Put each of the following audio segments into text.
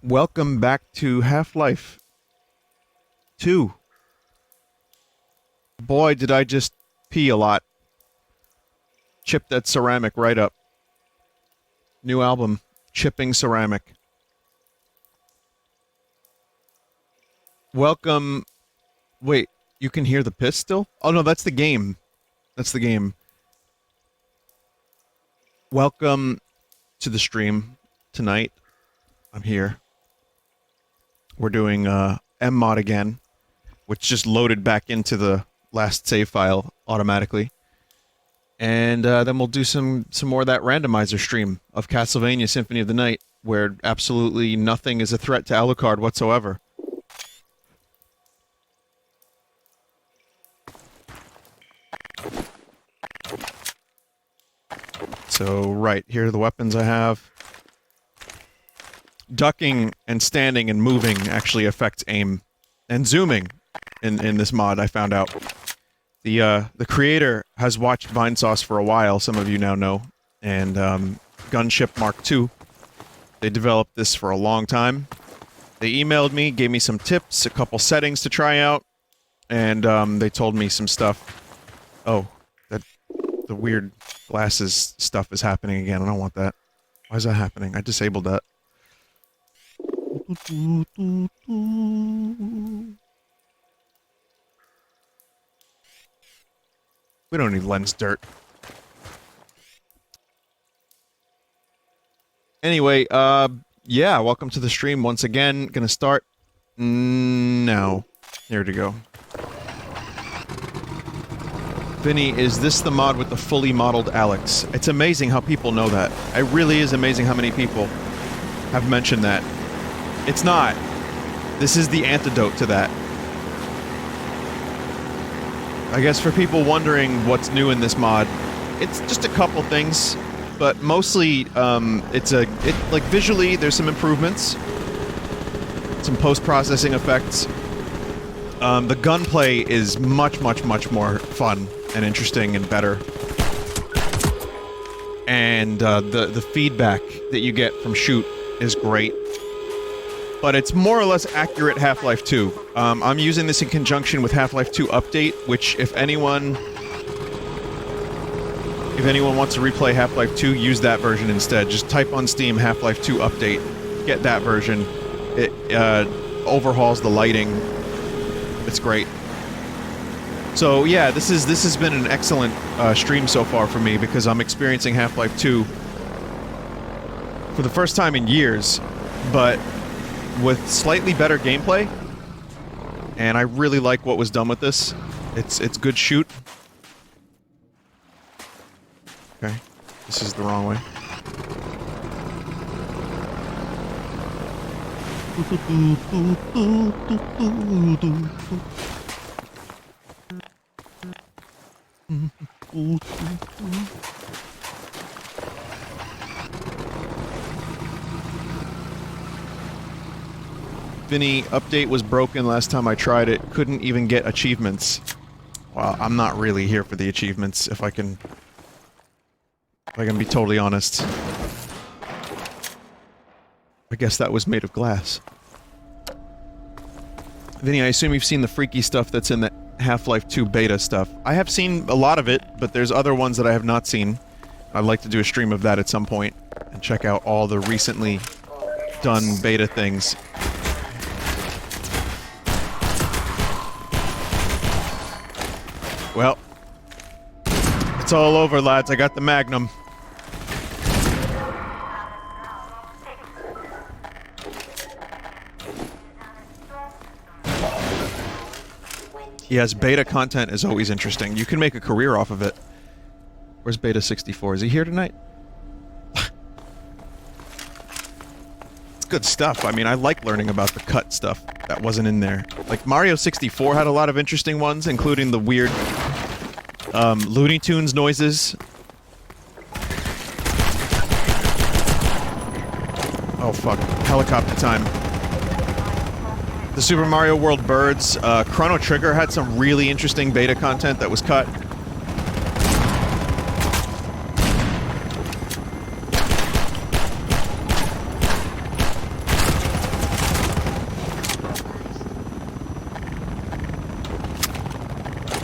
Welcome back to Half-Life 2. Boy, did I just pee a lot. Chip that ceramic right up. New album, Chipping Ceramic. Welcome... Wait, you can hear the piss still? Oh no, that's the game. That's the game. Welcome to the stream tonight. I'm here. We're doing MMod again, which just loaded back into the last save file automatically. And then we'll do some more of that randomizer stream of Castlevania Symphony of the Night, where absolutely nothing is a threat to Alucard whatsoever. So, right, here are the weapons I have. Ducking and standing and moving actually affects aim. And zooming in this mod, I found out. The creator has watched Vinesauce for a while, some of you now know, and Gunship Mark II. They developed this for a long time. They emailed me, gave me some tips, a couple settings to try out, and they told me some stuff. Oh, the weird glasses stuff is happening again. I don't want that. Why is that happening? I disabled that. We don't need lens dirt. Anyway, yeah, welcome to the stream once again. Gonna start now. Here to go. Vinny, is this the mod with the fully modeled Alex? It's amazing how people know that. It really is amazing how many people have mentioned that. It's not. This is the antidote to that. I guess for people wondering what's new in this mod, it's just a couple things, but mostly, like visually, there's some improvements, some post-processing effects. The gunplay is much more fun and interesting and better. And, the feedback that you get from shoot is great. But it's more or less accurate Half-Life 2. I'm using this in conjunction with Half-Life 2 Update, which if anyone wants to replay Half-Life 2, use that version instead. Just type on Steam Half-Life 2 Update, get that version. It overhauls the lighting. It's great. So yeah, this has been an excellent stream so far for me because I'm experiencing Half-Life 2 for the first time in years, but with slightly better gameplay, and I really like what was done with this. It's good shoot. Okay, this is the wrong way. Vinny, update was broken last time I tried it. Couldn't even get achievements. Well, I'm not really here for the achievements, if I can be totally honest. I guess that was made of glass. Vinny, I assume you've seen the freaky stuff that's in the Half-Life 2 beta stuff. I have seen a lot of it, but there's other ones that I have not seen. I'd like to do a stream of that at some point, and check out all the recently done beta things. Well, it's all over, lads. I got the Magnum. Yes, beta content is always interesting. You can make a career off of it. Where's Beta 64? Is he here tonight? It's good stuff. I mean, I like learning about the cut stuff that wasn't in there. Like, Mario 64 had a lot of interesting ones, including the weird Looney Tunes noises. Oh fuck. Helicopter time. The Super Mario World birds, Chrono Trigger had some really interesting beta content that was cut.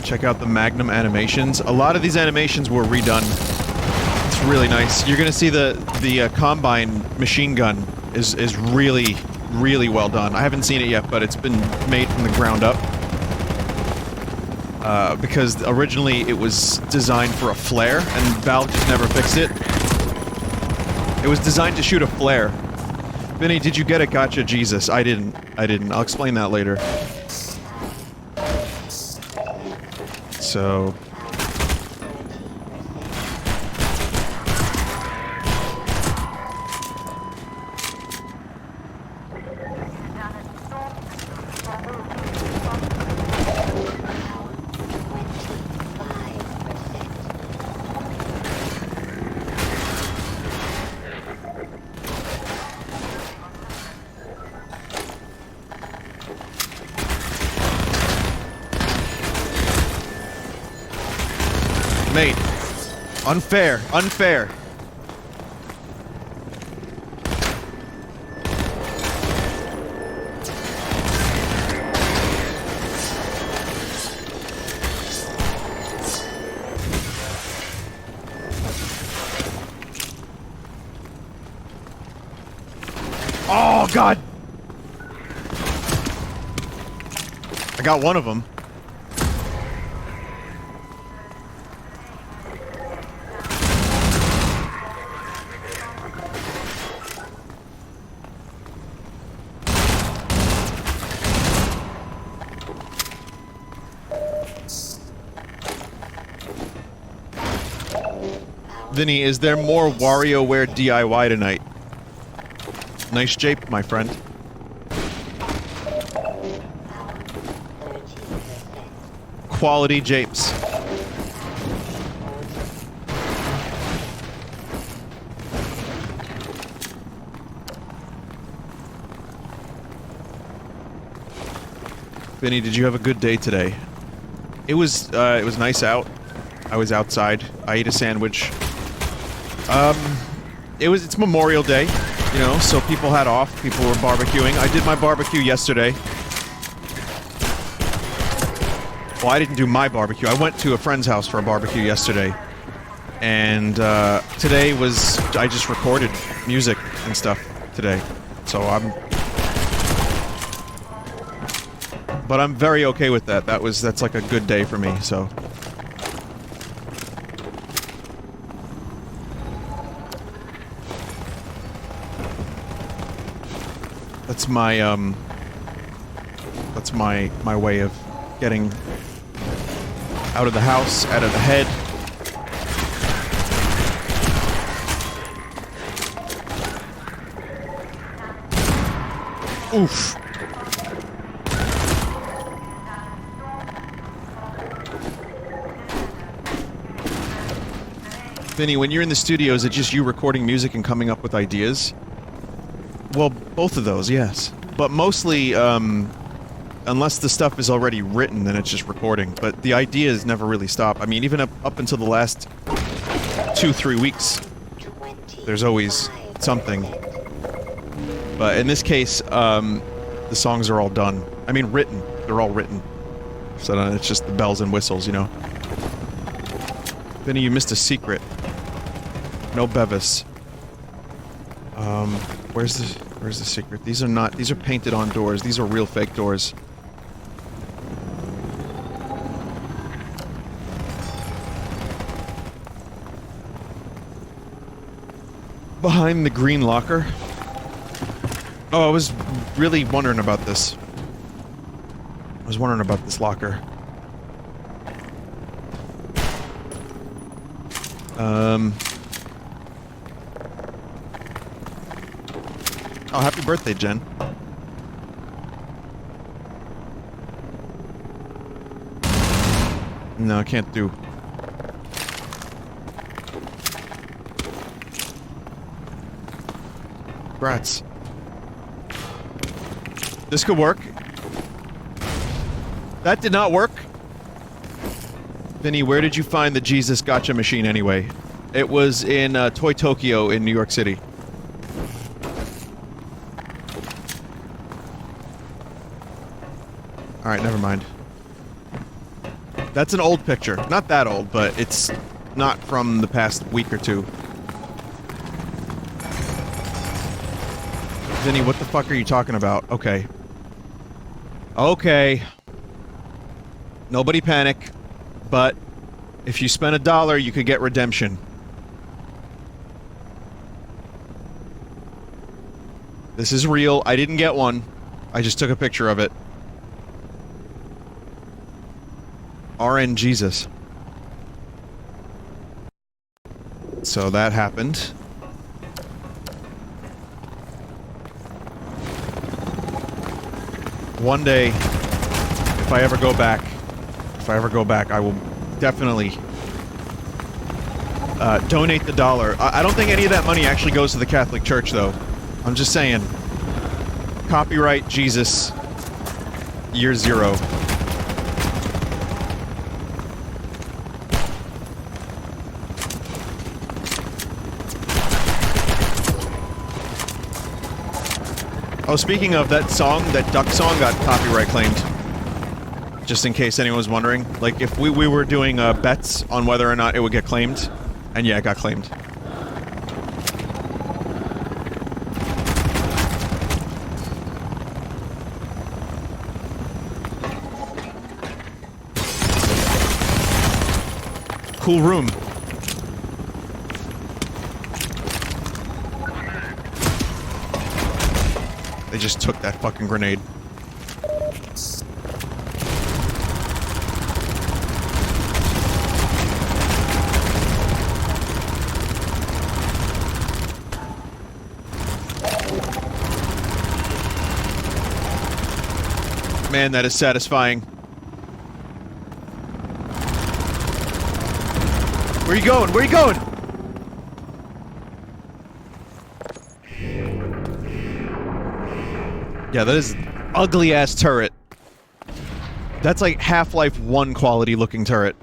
Check out the Magnum animations. A lot of these animations were redone. It's really nice. You're gonna see the Combine machine gun is really, really well done. I haven't seen it yet, but it's been made from the ground up. Because originally it was designed for a flare, and Valve just never fixed it. It was designed to shoot a flare. Vinny, did you get it? Gotcha, Jesus. I didn't. I'll explain that later. So... Mate. Unfair. Unfair. Oh, God! I got one of them. Vinny, is there more WarioWare DIY tonight? Nice jape, my friend. Quality japes. Vinny, did you have a good day today? It was nice out. I was outside. I ate a sandwich. It's Memorial Day, you know, so people had off, people were barbecuing. I did my barbecue yesterday. Well, I didn't do my barbecue. I went to a friend's house for a barbecue yesterday. And, today was... I just recorded music and stuff today. So But I'm very okay with that. That's like a good day for me, so... That's my way of getting out of the house, out of the head. Oof. Vinny, when you're in the studio, is it just you recording music and coming up with ideas? Well, both of those, yes. But mostly, unless the stuff is already written, then it's just recording. But the ideas never really stop. I mean, even up until the last 2-3 weeks, there's always something. But in this case, the songs are all done. I mean, written. They're all written. So it's just the bells and whistles, you know? Vinny, you missed a secret. No Bevis. Where's the secret? These are painted on doors. These are real fake doors. Behind the green locker. Oh, I was really wondering about this. I was wondering about this locker. Oh, happy birthday, Jen. No, I can't do. Brats. This could work. That did not work. Vinny, where did you find the Jesus Gotcha machine anyway? It was in Toy Tokyo in New York City. Alright, never mind. That's an old picture. Not that old, but it's not from the past week or two. Vinny, what the fuck are you talking about? Okay. Okay. Nobody panic. But if you spend $1, you could get redemption. This is real. I didn't get one. I just took a picture of it. RN Jesus. So that happened. One day, if I ever go back, I will definitely donate the $1. I don't think any of that money actually goes to the Catholic Church, though. I'm just saying. Copyright Jesus, year 0. Oh, speaking of that song, that duck song got copyright claimed. Just in case anyone was wondering. Like, if we were doing bets on whether or not it would get claimed. And yeah, it got claimed. Cool room. They just took that fucking grenade. Man, that is satisfying. Where are you going? Where are you going? Yeah, that is ugly-ass turret. That's like Half-Life 1 quality looking turret.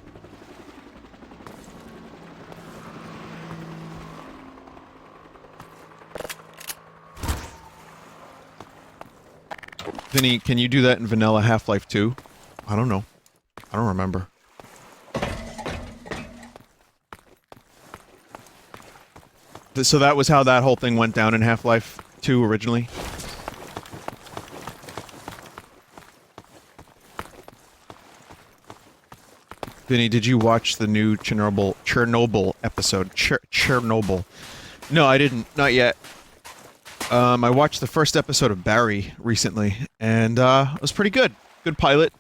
Vinny, can you do that in vanilla Half-Life 2? I don't know. I don't remember. So that was how that whole thing went down in Half-Life 2 originally? Vinny, did you watch the new Chernobyl episode? Chernobyl. No, I didn't. Not yet. I watched the first episode of Barry recently, and it was pretty good. Good pilot.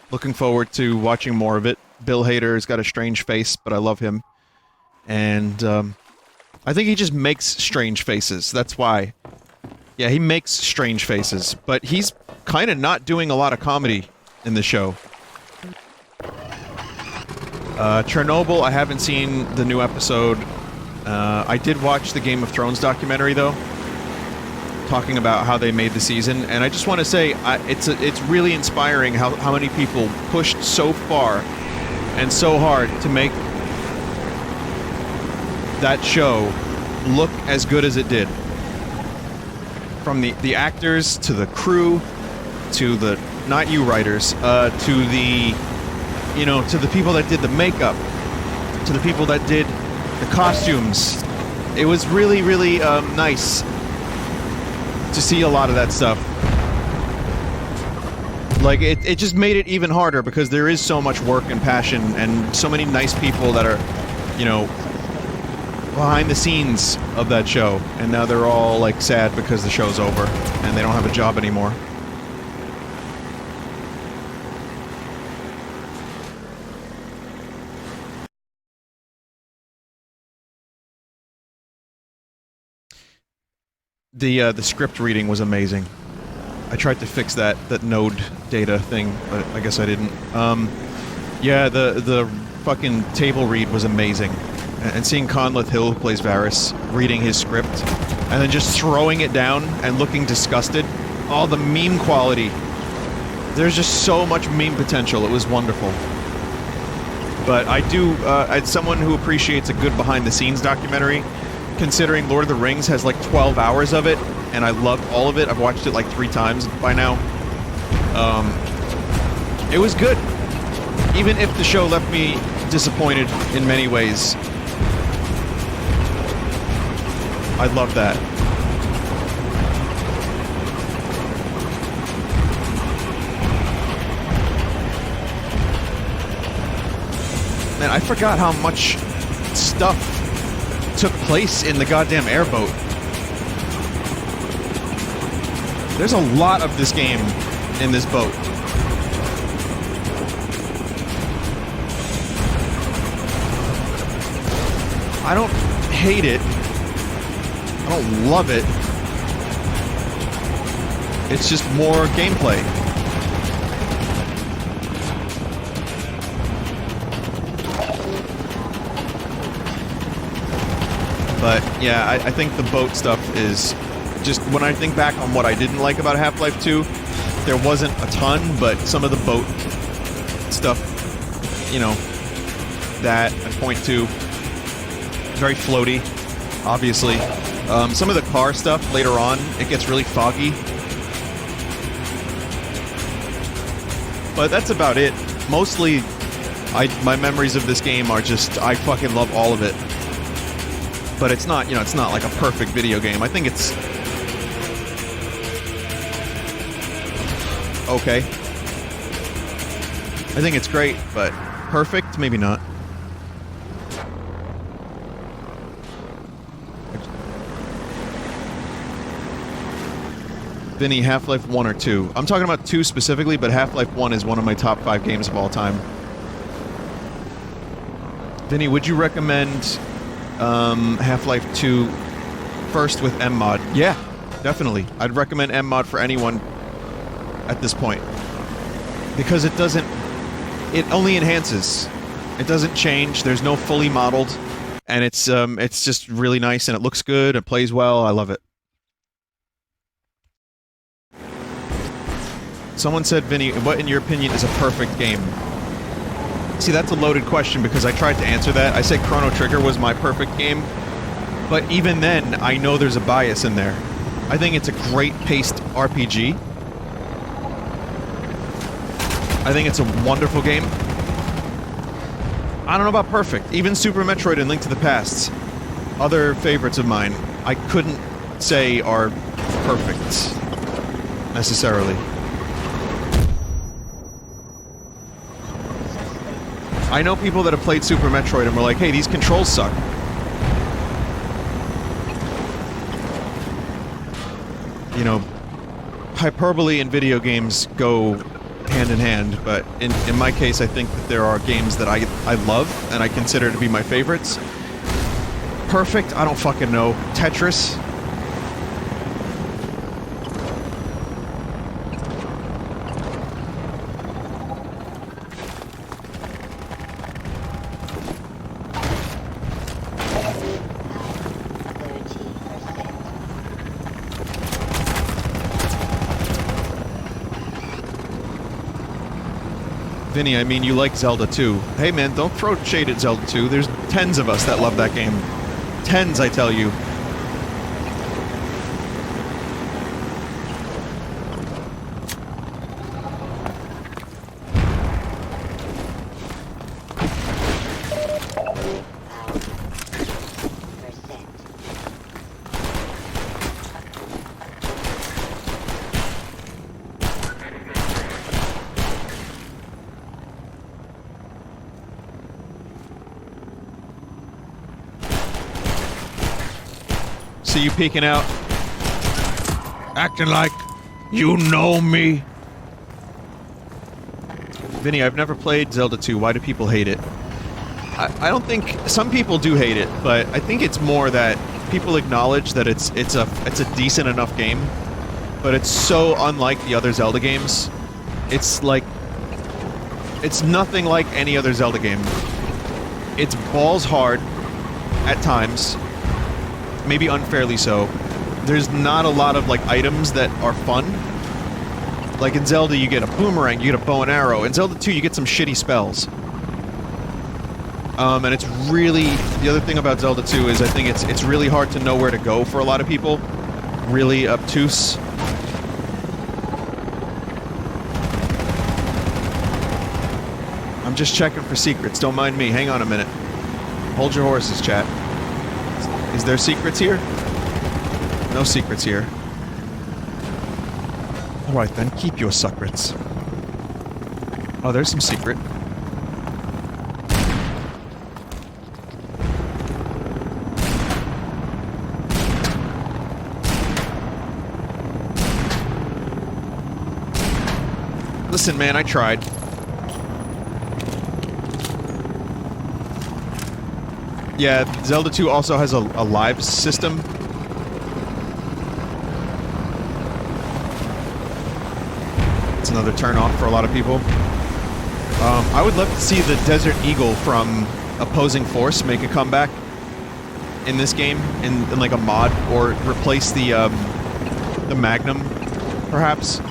Looking forward to watching more of it. Bill Hader's got a strange face, but I love him. And I think he just makes strange faces. That's why. Yeah, he makes strange faces, but he's kind of not doing a lot of comedy in the show. Chernobyl, I haven't seen the new episode. I did watch the Game of Thrones documentary, though, talking about how they made the season, and I just want to say, it's really inspiring how many people pushed so far and so hard to make that show look as good as it did. From the actors, to the crew, to the, not you writers, to the, you know, to the people that did the makeup, to the people that did the costumes. It was really, really nice to see a lot of that stuff. Like, it just made it even harder because there is so much work and passion and so many nice people that are, you know, behind the scenes of that show. And now they're all, like, sad because the show's over and they don't have a job anymore. The script reading was amazing. I tried to fix that node data thing, but I guess I didn't. Yeah, the fucking table read was amazing. And seeing Conleth Hill, who plays Varys, reading his script, and then just throwing it down and looking disgusted. All the meme quality. There's just so much meme potential. It was wonderful. But I do, as someone who appreciates a good behind-the-scenes documentary, considering Lord of the Rings has like 12 hours of it, and I loved all of it. I've watched it like 3 times by now. It was good. Even if the show left me disappointed in many ways, I love that. Man, I forgot how much stuff took place in the goddamn airboat. There's a lot of this game in this boat. I don't hate it. I don't love it. It's just more gameplay. But yeah, I think the boat stuff is just, when I think back on what I didn't like about Half-Life 2, there wasn't a ton, but some of the boat stuff, you know, that I point to, very floaty, obviously. Some of the car stuff later on, it gets really foggy. But that's about it. Mostly, my memories of this game are just, I fucking love all of it. But it's not, you know, it's not like a perfect video game. I think it's okay. I think it's great, but perfect? Maybe not. Vinny, Half-Life 1 or 2? I'm talking about 2 specifically, but Half-Life 1 is one of my top 5 games of all time. Vinny, would you recommend Half-Life 2 first with MMod? Yeah, definitely. I'd recommend MMod for anyone at this point. Because it doesn't... It only enhances. It doesn't change. There's no fully modeled. And it's just really nice, and it looks good, it plays well, I love it. Someone said, Vinny, what in your opinion is a perfect game? See, that's a loaded question because I tried to answer that. I said Chrono Trigger was my perfect game, but even then, I know there's a bias in there. I think it's a great paced RPG. I think it's a wonderful game. I don't know about perfect. Even Super Metroid and Link to the Past, other favorites of mine, I couldn't say are perfect, necessarily. I know people that have played Super Metroid and were like, hey, these controls suck. You know, hyperbole and video games go hand in hand, but in my case, I think that there are games that I love and I consider to be my favorites. Perfect? I don't fucking know. Tetris? Vinny, I mean, you like Zelda 2. Hey man, don't throw shade at Zelda 2. There's tens of us that love that game. Tens, I tell you. See you peeking out. Acting like you know me. Vinny, I've never played Zelda 2. Why do people hate it? I don't think... Some people do hate it, but I think it's more that people acknowledge that it's a decent enough game, but it's so unlike the other Zelda games. It's like... It's nothing like any other Zelda game. It's balls hard at times. Maybe unfairly so. There's not a lot of, like, items that are fun. Like in Zelda, you get a boomerang, you get a bow and arrow. In Zelda 2, you get some shitty spells. And it's really... The other thing about Zelda 2 is I think it's really hard to know where to go for a lot of people. Really obtuse. I'm just checking for secrets. Don't mind me. Hang on a minute. Hold your horses, chat. Is there secrets here? No secrets here. Alright then, keep your secrets. Oh, there's some secret. Listen, man, I tried. Yeah, Zelda 2 also has a live system. It's another turn-off for a lot of people. I would love to see the Desert Eagle from Opposing Force make a comeback in this game, in like a mod, or replace the Magnum, perhaps.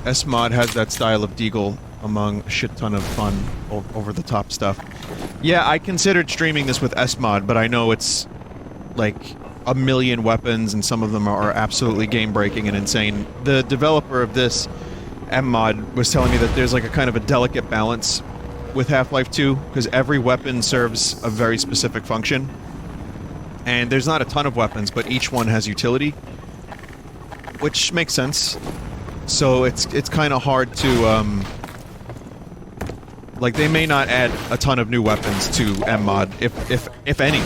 SMod has that style of Deagle among a shit ton of fun, over-the-top stuff. Yeah, I considered streaming this with SMod, but I know it's, like, a million weapons, and some of them are absolutely game-breaking and insane. The developer of this, MMod, was telling me that there's, like, a kind of a delicate balance with Half-Life 2, because every weapon serves a very specific function. And there's not a ton of weapons, but each one has utility. Which makes sense. So it's kind of hard to, like, they may not add a ton of new weapons to MMod, if any.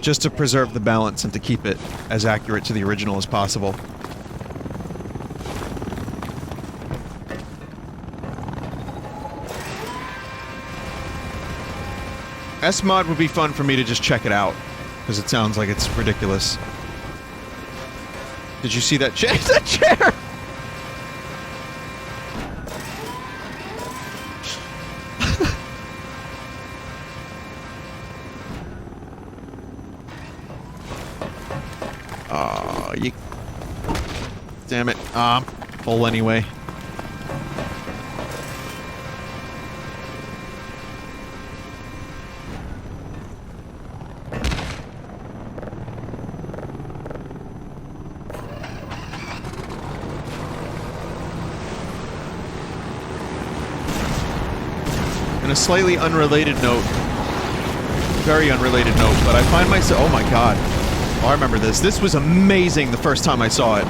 Just to preserve the balance and to keep it as accurate to the original as possible. SMod would be fun for me to just check it out, because it sounds like it's ridiculous. Did you see that chair? That chair! Oh, you... Damn it. Full anyway. In a slightly unrelated note, very unrelated note, but I find myself, oh my god. Oh, I remember this. This was amazing the first time I saw it.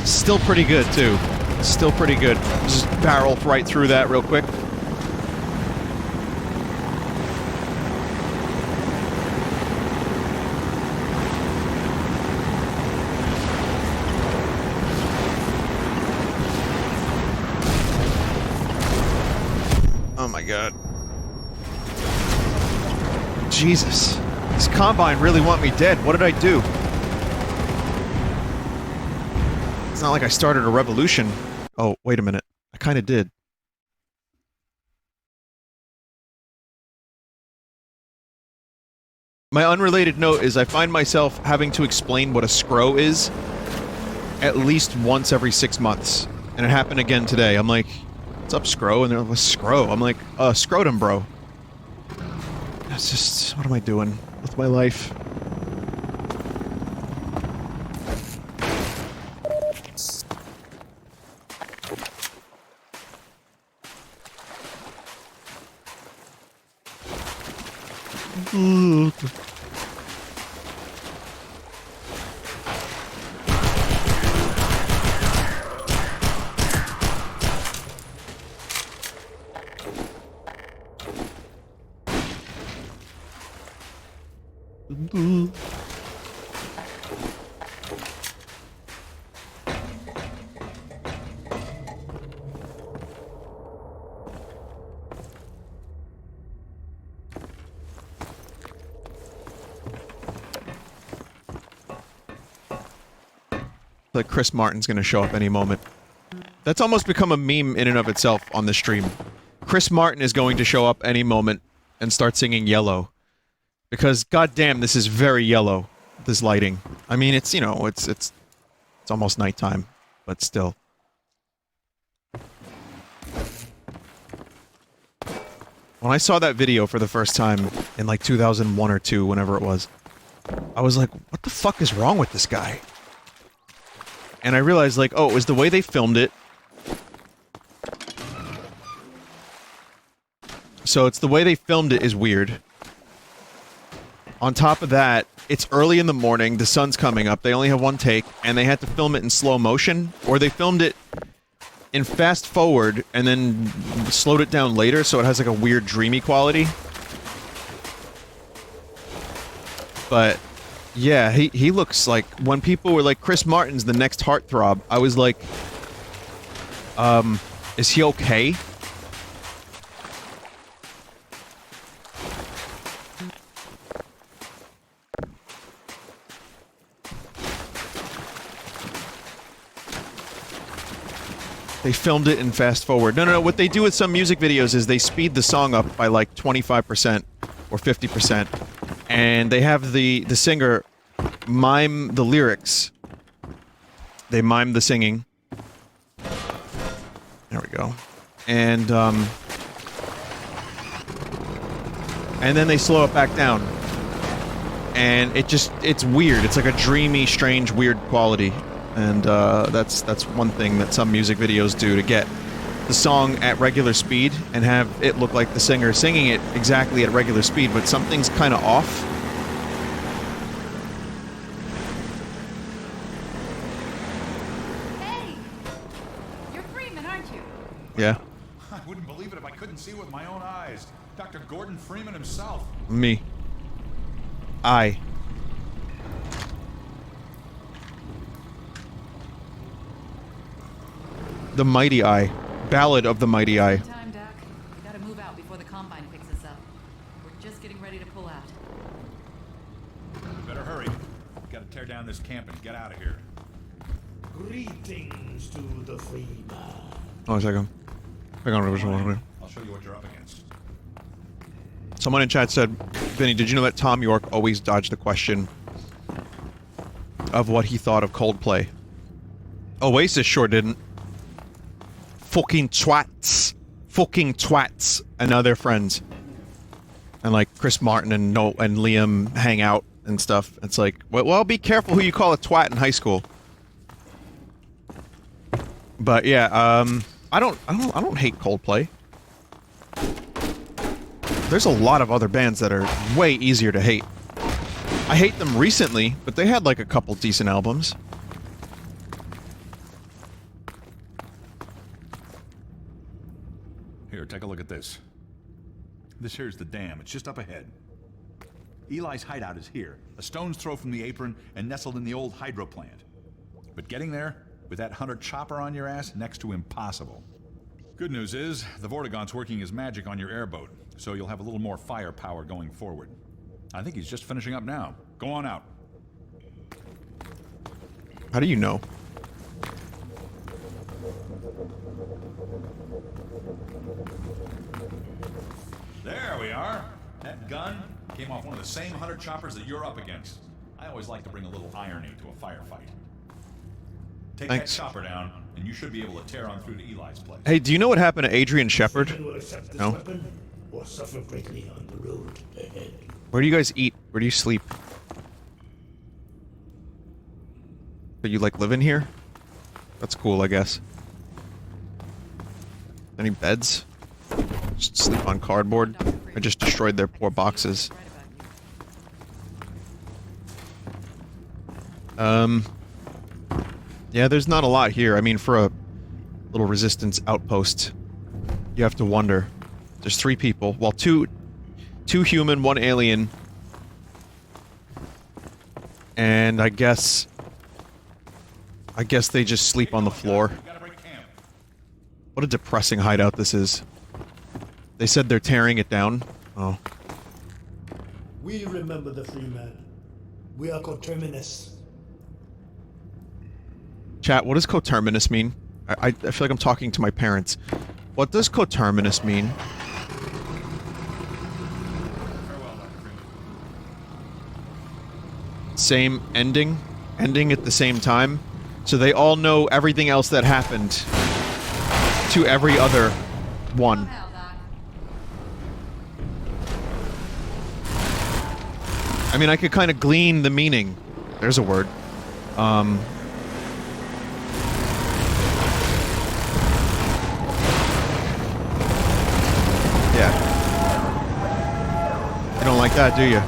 Still pretty good, too. Still pretty good. Just barrel right through that real quick. Oh my god. Jesus. This Combine really want me dead. What did I do? It's not like I started a revolution. Oh, wait a minute. I kinda did. My unrelated note is I find myself having to explain what a scro is at least once every 6 months. And it happened again today. I'm like, what's up, scro? And they're like, scro? I'm like, scrotum, bro. It's just, what am I doing with my life? Like Chris Martin's gonna show up any moment. That's almost become a meme in and of itself on the stream. Chris Martin is going to show up any moment and start singing Yellow. Because, goddamn, this is very yellow, this lighting. I mean, it's, you know, it's almost nighttime, but still. When I saw that video for the first time in, like, 2001 or 2, whenever it was, I was like, what the fuck is wrong with this guy? And I realized, like, oh, it was the way they filmed it. So it's the way they filmed it is weird. On top of that, it's early in the morning, the sun's coming up, they only have one take, and they had to film it in slow motion, or they filmed it in fast forward and then slowed it down later so it has like a weird dreamy quality. But yeah, he looks like, when people were like, Chris Martin's the next heartthrob, I was like, is he okay? They filmed it in fast forward. No, what they do with some music videos is they speed the song up by like 25% or 50%. And they have the singer mime the lyrics. They mime the singing. There we go. And then they slow it back down. And it's weird. It's like a dreamy, strange, weird quality. And, that's one thing that some music videos do to get the song at regular speed and have it look like the singer singing it exactly at regular speed, but something's kinda off. Hey! You're Freeman, aren't you? Yeah. I wouldn't believe it if I couldn't see it with my own eyes. Dr. Gordon Freeman himself. Me. I. The Mighty Eye. Ballad of the Mighty Eye. Time, Doc. We gotta move out before the Combine picks us up. We're just getting ready to pull out. Better hurry. Gotta tear down this camp and get out of here. Greetings to the Freeman. Oh, a second. Hang on. I'll show you what you're up against. Someone in chat said, Vinny, did you know that Tom York always dodged the question of what he thought of Coldplay? Oasis sure didn't. Fucking twats. Fucking twats. And now they're friends. And like, Chris Martin and Liam hang out and stuff. It's like, well, be careful who you call a twat in high school. But yeah, I don't hate Coldplay. There's a lot of other bands that are way easier to hate. I hate them recently, but they had like a couple decent albums. Here, take a look at this. This here's the dam. It's just up ahead. Elis Hideout is here, a stone's throw from the apron and nestled in the old hydro plant. But getting there, with that hunter chopper on your ass, next to impossible. Good news is, the Vortigaunts working his magic on your airboat, so you'll have a little more firepower going forward. I think he's just finishing up now. Go on out. How do you know? There we are. That gun came off one of the same hunter choppers that you're up against. I always like to bring a little irony to a firefight. Take Thanks. that chopper down, and you should be able to tear on through to Eli's place. Hey, do you know what happened to Adrian Shepard? Freeman will accept this No. weapon or suffer greatly on the road ahead. Where do you guys eat? Where do you sleep? Do you like live in here? That's cool, I guess. Any beds? Just sleep on cardboard? I just destroyed their poor boxes. Yeah, there's not a lot here. I mean, for a little resistance outpost, you have to wonder. There's 3 people. Well, two human, 1 alien. And I guess they just sleep on the floor. What a depressing hideout this is. They said they're tearing it down. Oh. We remember the Freeman. We are Coterminous. Chat, what does Coterminous mean? I feel like I'm talking to my parents. What does Coterminous mean? Same ending? Ending at the same time? So they all know everything else that happened to every other one. Hell, Doc. I mean, I could kind of glean the meaning. There's a word. Yeah. You don't like that, do you?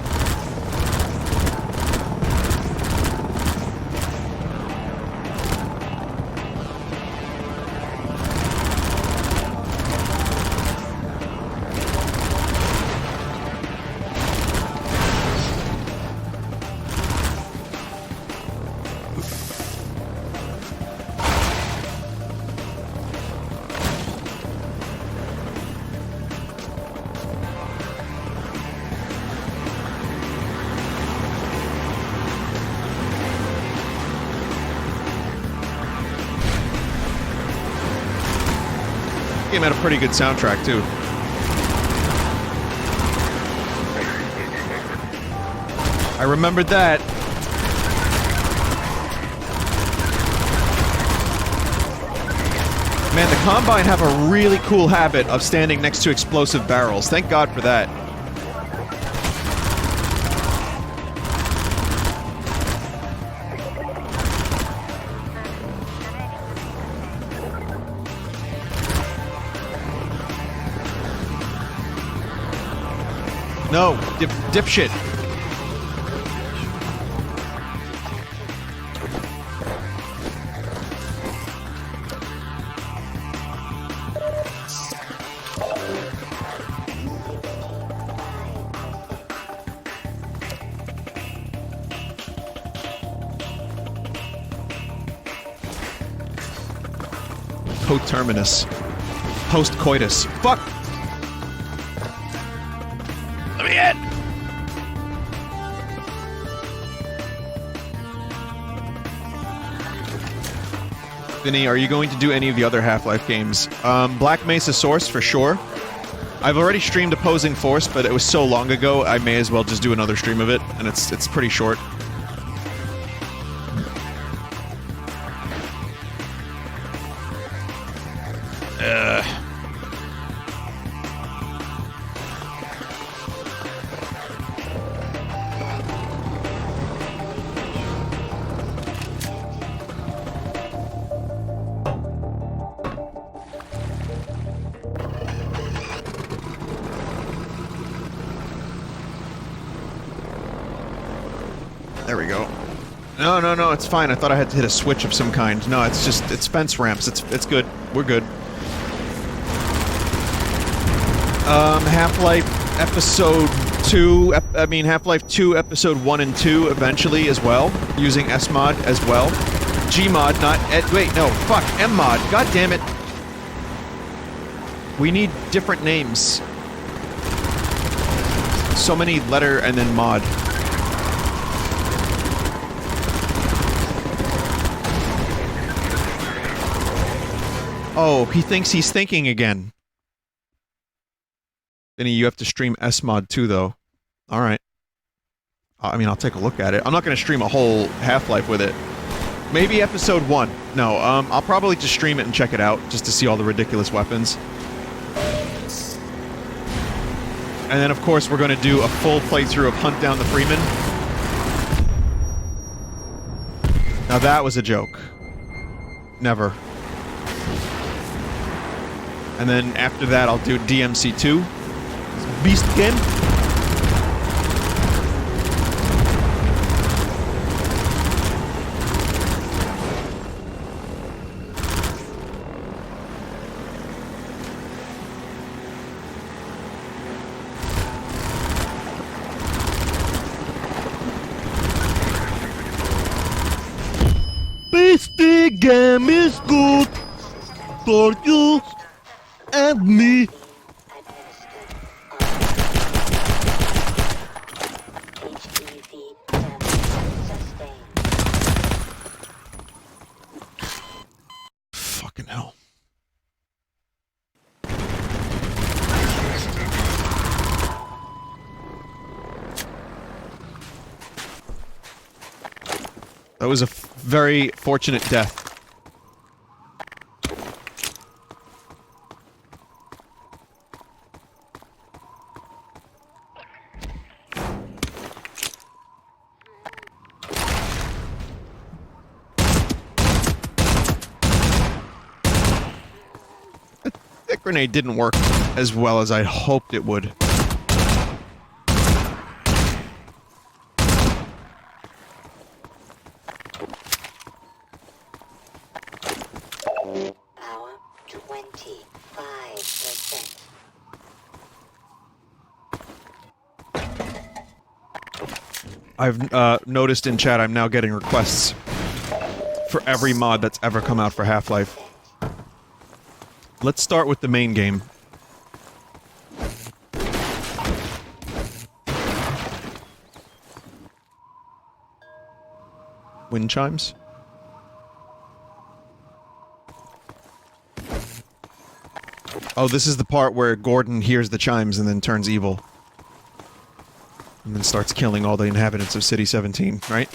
Game had a pretty good soundtrack too. I remembered that. Man, the Combine have a really cool habit of standing next to explosive barrels. Thank God for that. No, dipshit. Coterminous. Post-coitus. Fuck! Let me in! Vinny, are you going to do any of the other Half-Life games? Black Mesa Source, for sure. I've already streamed Opposing Force, but it was so long ago, I may as well just do another stream of it, and it's pretty short. There we go. No, it's fine. I thought I had to hit a switch of some kind. No, it's just, it's fence ramps. It's good. We're good. Half-Life Episode 2, Half-Life 2 Episode 1 and 2 eventually as well, using SMod as well. Gmod, not wait, no, fuck, MMod, god damn it. We need different names. So many letter and then mod. Oh, he thinks he's thinking again. Vinny, you have to stream SMod too, though. Alright. I mean, I'll take a look at it. I'm not gonna stream a whole Half-Life with it. Maybe episode 1. No, I'll probably just stream it and check it out, just to see all the ridiculous weapons. And then, of course, we're gonna do a full playthrough of Hunt Down the Freeman. Now that was a joke. Never. And then after that, I'll do DMC2. Beast again. Beast game is good for you and me. Fucking hell. That was a very fortunate death. That grenade didn't work as well as I hoped it would. Power 25%. I've noticed in chat I'm now getting requests for every mod that's ever come out for Half-Life. Let's start with the main game. Wind chimes? Oh, this is the part where Gordon hears the chimes and then turns evil. And then starts killing all the inhabitants of City 17, right?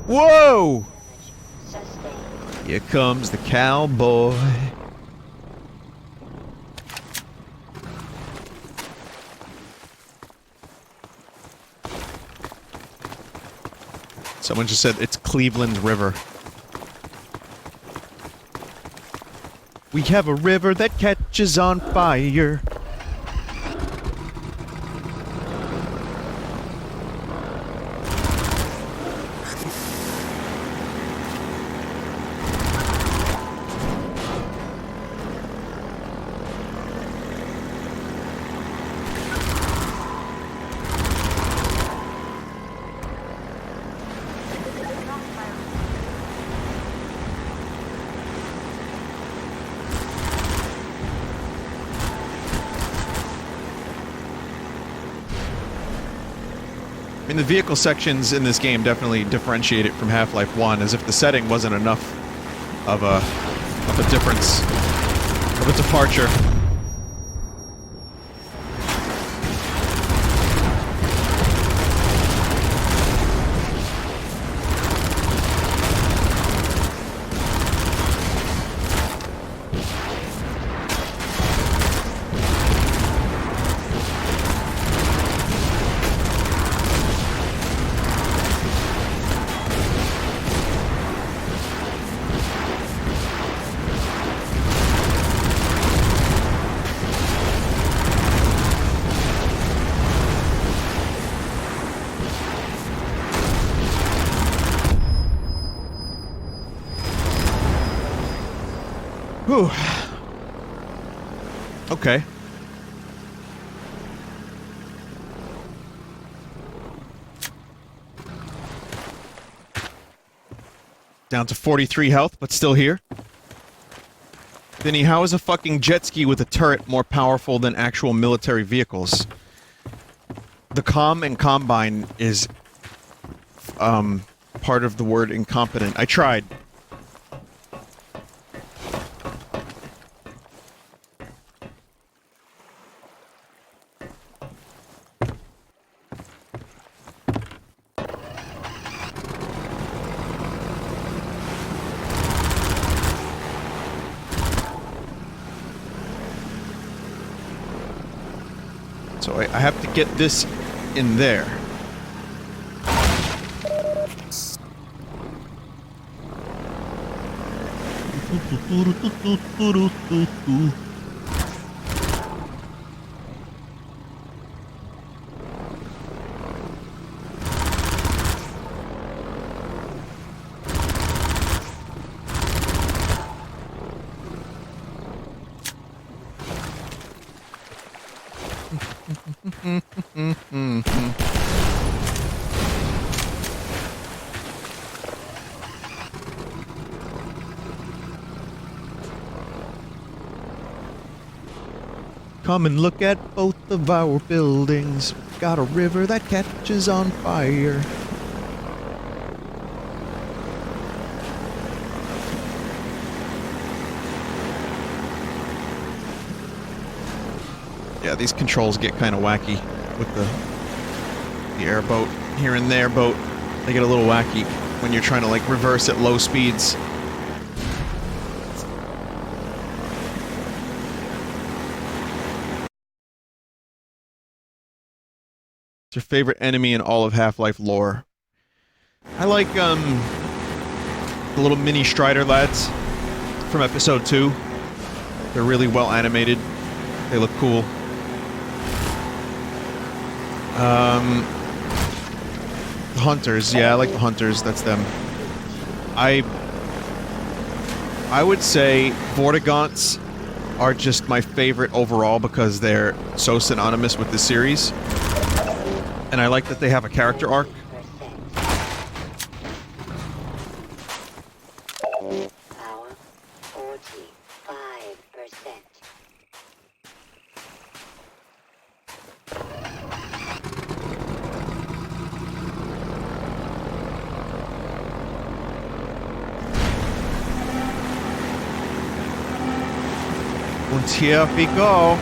Whoa! Here comes the cowboy. Someone just said it's Cleveland River. We have a river that catches on fire. I mean, the vehicle sections in this game definitely differentiate it from Half-Life 1, as if the setting wasn't enough of a difference, of a departure. Whew. Okay. Down to 43 health, but still here. Vinny, how is a fucking jet ski with a turret more powerful than actual military vehicles? The comm and combine is, part of the word incompetent. I tried. So I have to get this in there. Come and look at both of our buildings. Got a river that catches on fire. Yeah, these controls get kind of wacky with the airboat here and there boat. They get a little wacky when you're trying to like reverse at low speeds. What's your favorite enemy in all of Half-Life lore? I like the little mini Strider lads from episode 2. They're really well animated. They look cool. The hunters, yeah, I like the hunters, that's them. I would say Vortigaunts are just my favorite overall because they're so synonymous with the series. And I like that they have a character arc. Power 45%. Und here we go.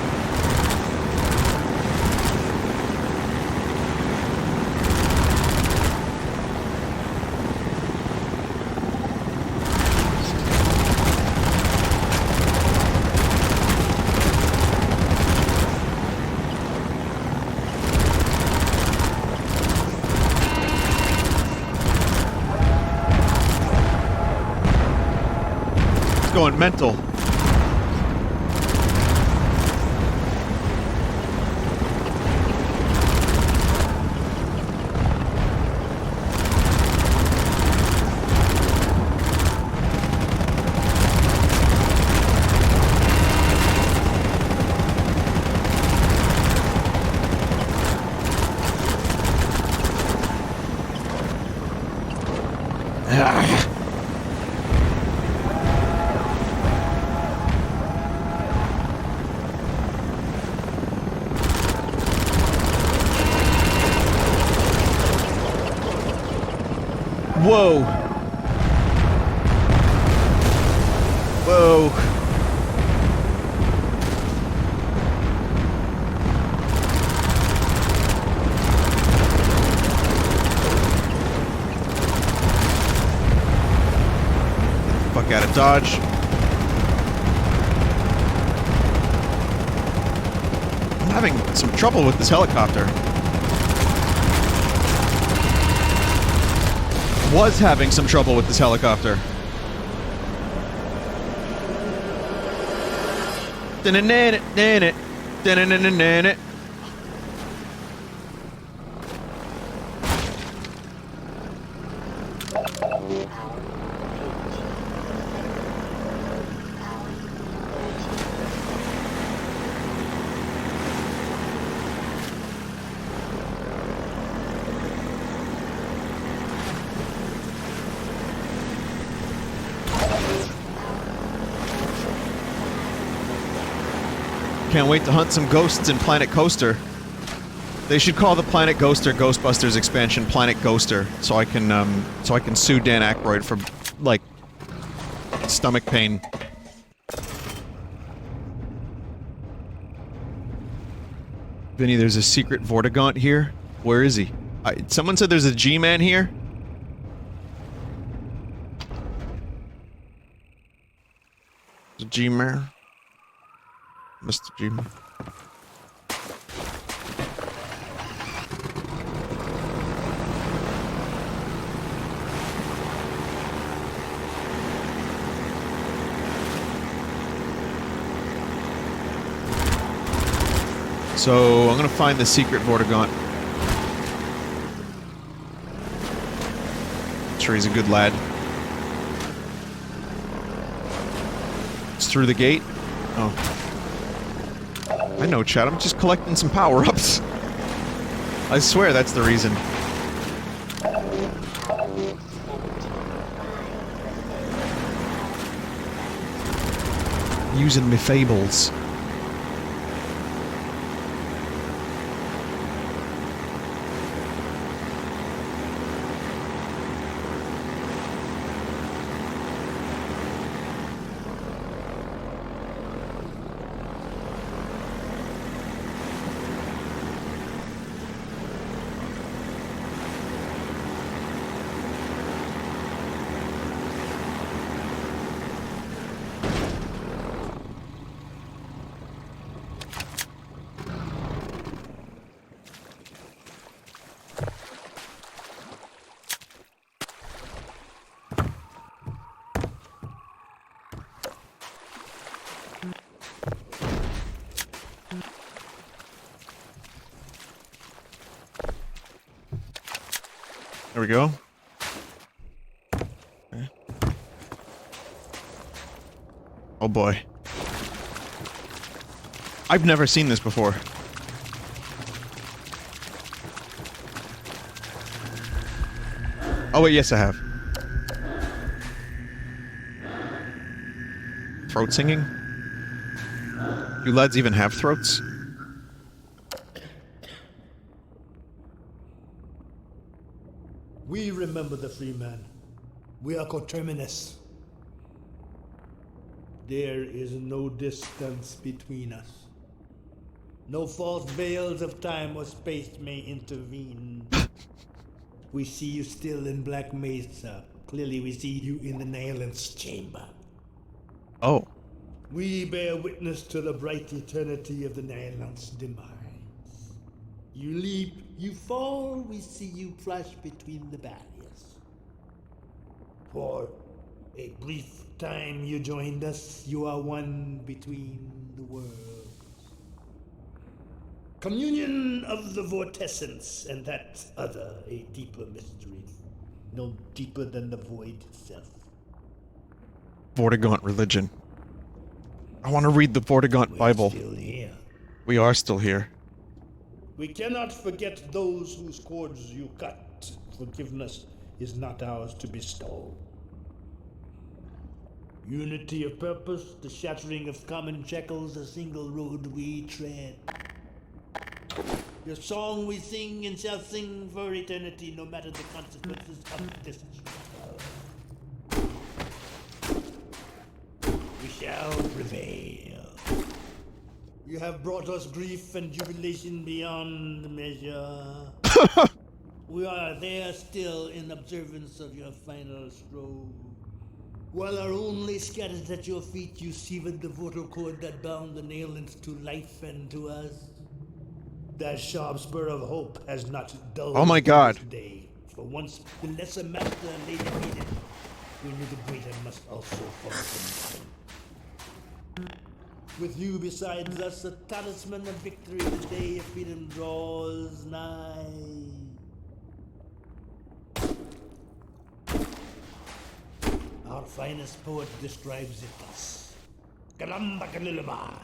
It's going mental. Whoa. Whoa. Fuck out of Dodge. I'm having some trouble with this helicopter. Was having some trouble with this helicopter. Can't wait to hunt some ghosts in Planet Coaster. They should call the Planet Ghoster Ghostbusters expansion Planet Ghoster, so I can sue Dan Aykroyd for like stomach pain. Vinny, there's a secret Vortigaunt here. Where is he? Someone said there's a G-Man here. The G-Man. Mr. G-Man. So, I'm gonna find the secret Vortigaunt. I'm sure he's a good lad. It's through the gate? Oh. I know, Chad. I'm just collecting some power-ups. I swear that's the reason. Using me fables. There we go. Okay. Oh boy. I've never seen this before. Oh wait, yes I have. Throat singing? Do lads even have throats? We remember the free man. We are Coterminous. There is no distance between us. No false veils of time or space may intervene. We see you still in Black Mesa. Clearly we see you in the Nihilant's chamber. Oh. We bear witness to the bright eternity of the Nihilant's demise. You leap, you fall, we see you flash between the barriers. For a brief time you joined us, you are one between the worlds. Communion of the vortessence, and that other, a deeper mystery. No deeper than the void itself. Vortigaunt religion. I want to read the Vortigaunt Bible. We're still here. We are still here. We cannot forget those whose cords you cut. Forgiveness is not ours to bestow. Unity of purpose, the shattering of common shackles, a single road we tread. Your song we sing and shall sing for eternity, no matter the consequences of this struggle. We shall prevail. You have brought us grief and jubilation beyond measure. We are there still in observance of your final stroke. While our own lay scattered at your feet, you severed the vortal cord that bound the Nihilants to life and to us. That sharp spur of hope has not dulled. Oh my God. This day. For once the lesser master lay defeated, we knew the greater must also fall. With you besides us, a talisman of victory, the day of freedom draws nigh. Our finest poet describes it thus. Galamba Galilaba.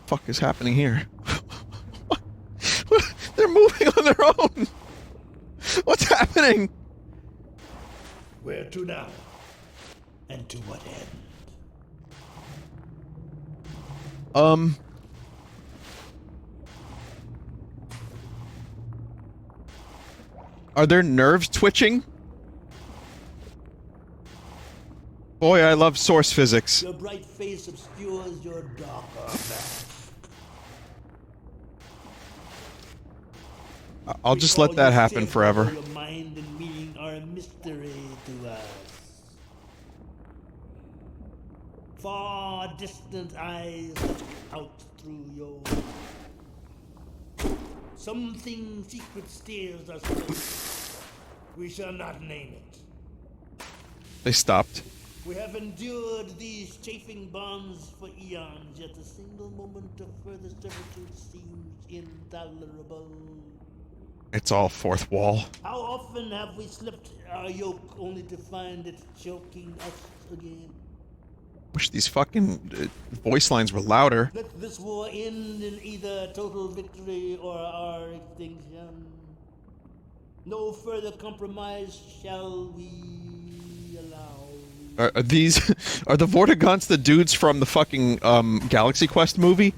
Fuck is happening here? They're moving on their own. What's happening? Where to now? And to what end? Are their nerves twitching? Boy, I love source physics. Your bright face obscures your darker mask. I'll just let that happen forever. Your mind and meaning are a mystery to us. Far distant eyes look out through your... Something secret steers us close. We shall not name it. They stopped. We have endured these chafing bonds for eons, yet a single moment of further servitude seems intolerable. It's all fourth wall. How often have we slipped our yoke only to find it choking us again? Wish these fucking voice lines were louder. Let this war end in either total victory or our extinction. No further compromise shall we allow. Are these are the Vortigaunts the dudes from the fucking Galaxy Quest movie?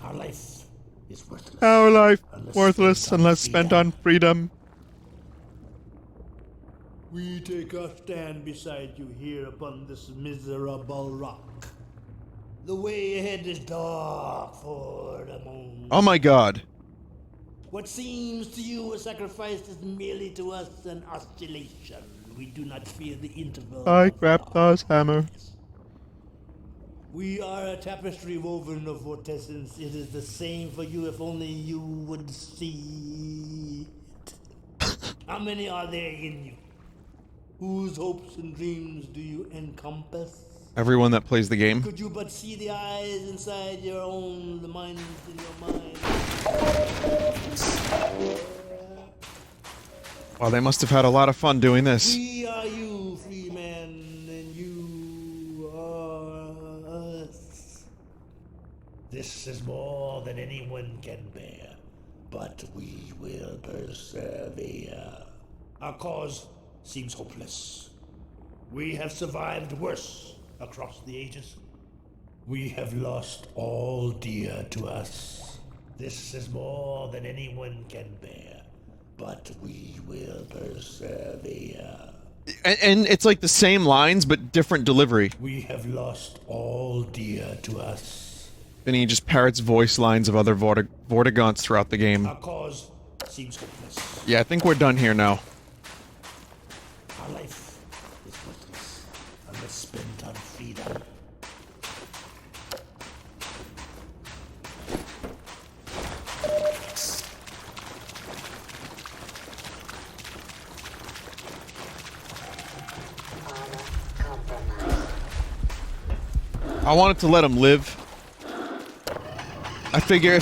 Our life is worthless. Our life Unless worthless spent on unless spent freedom. on freedom. We take our stand beside you here upon this miserable rock. The way ahead is dark for the moment. Oh my god. What seems to you a sacrifice is merely to us an oscillation. We do not fear the interval. I of grabbed Thor's hammer. darkness. We are a tapestry woven of vortescence. It is the same for you if only you would see it. How many are there in you? Whose hopes and dreams do you encompass? Everyone that plays the game. Could you but see the eyes inside your own, the minds in your mind? Wow, they must have had a lot of fun doing this. We are you, free men, and you are us. This is more than anyone can bear, but we will persevere. Our cause seems hopeless. We have survived worse across the ages. We have lost all dear to us. This is more than anyone can bear, but we will persevere. And it's like the same lines, but different delivery. We have lost all dear to us. Then he just parrots voice lines of other Vortigaunts throughout the game. Our cause seems hopeless. Yeah, I think we're done here now. Our life is worthless unless spent on freedom. I wanted to let him live. I figure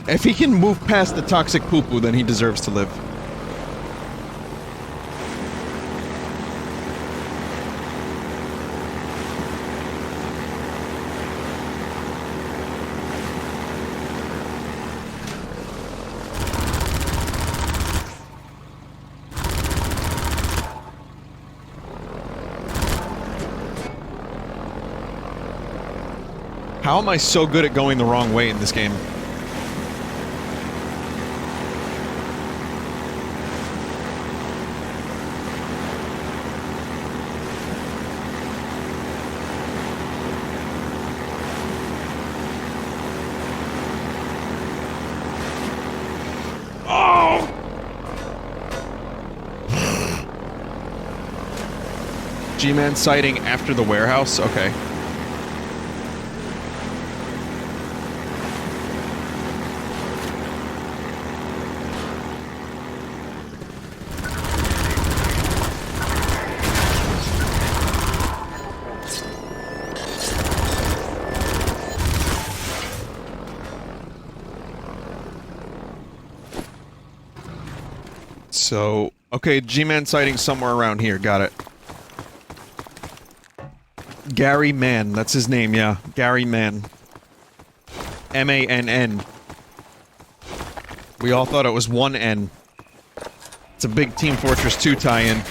if he can move past the toxic poo-poo, then he deserves to live. How am I so good at going the wrong way in this game? Oh! G-Man sighting after the warehouse? Okay. So, okay, G-Man sighting somewhere around here, got it. Gary Mann, that's his name, yeah. Gary Mann. M-A-N-N. We all thought it was one N. It's a big Team Fortress 2 tie-in.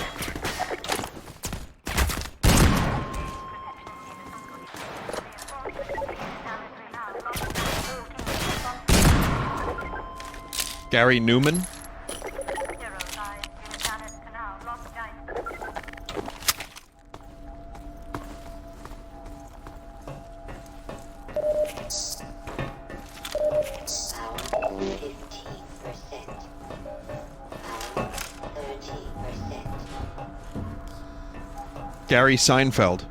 Gary Numan? Gary Seinfeld.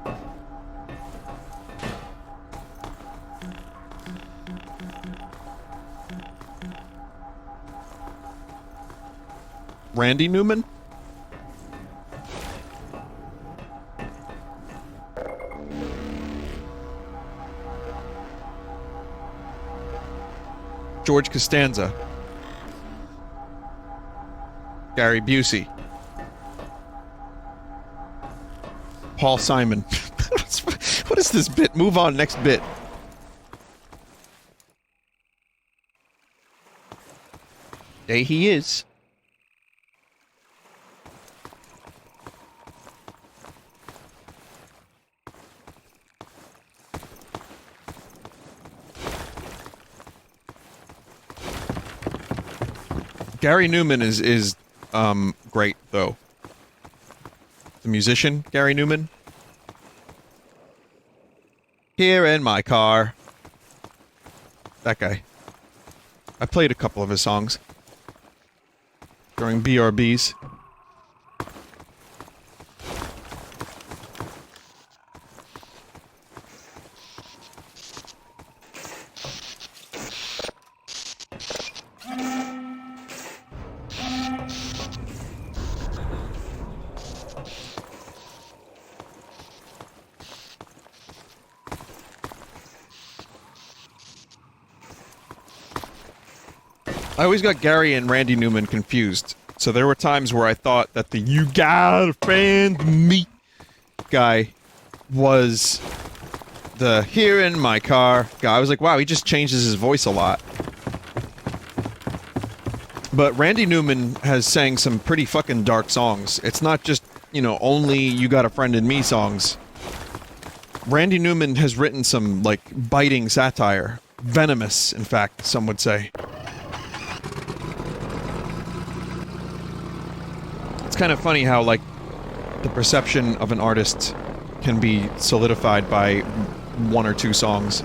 Randy Newman? George Costanza. Gary Busey. Paul Simon. What is this bit? Move on, next bit. There he is. Gary Numan is great though. The musician, Gary Numan. Here in my car. That guy. I played a couple of his songs during BRBs. I always got Gary and Randy Newman confused. So there were times where I thought that the "you gotta friend me" guy was the "here in my car" guy. I was like, wow, he just changes his voice a lot. But Randy Newman has sang some pretty fucking dark songs. It's not just, you know, only "you got a friend in me" songs. Randy Newman has written some, like, biting satire. Venomous, in fact, some would say. It's kind of funny how, like, the perception of an artist can be solidified by one or two songs.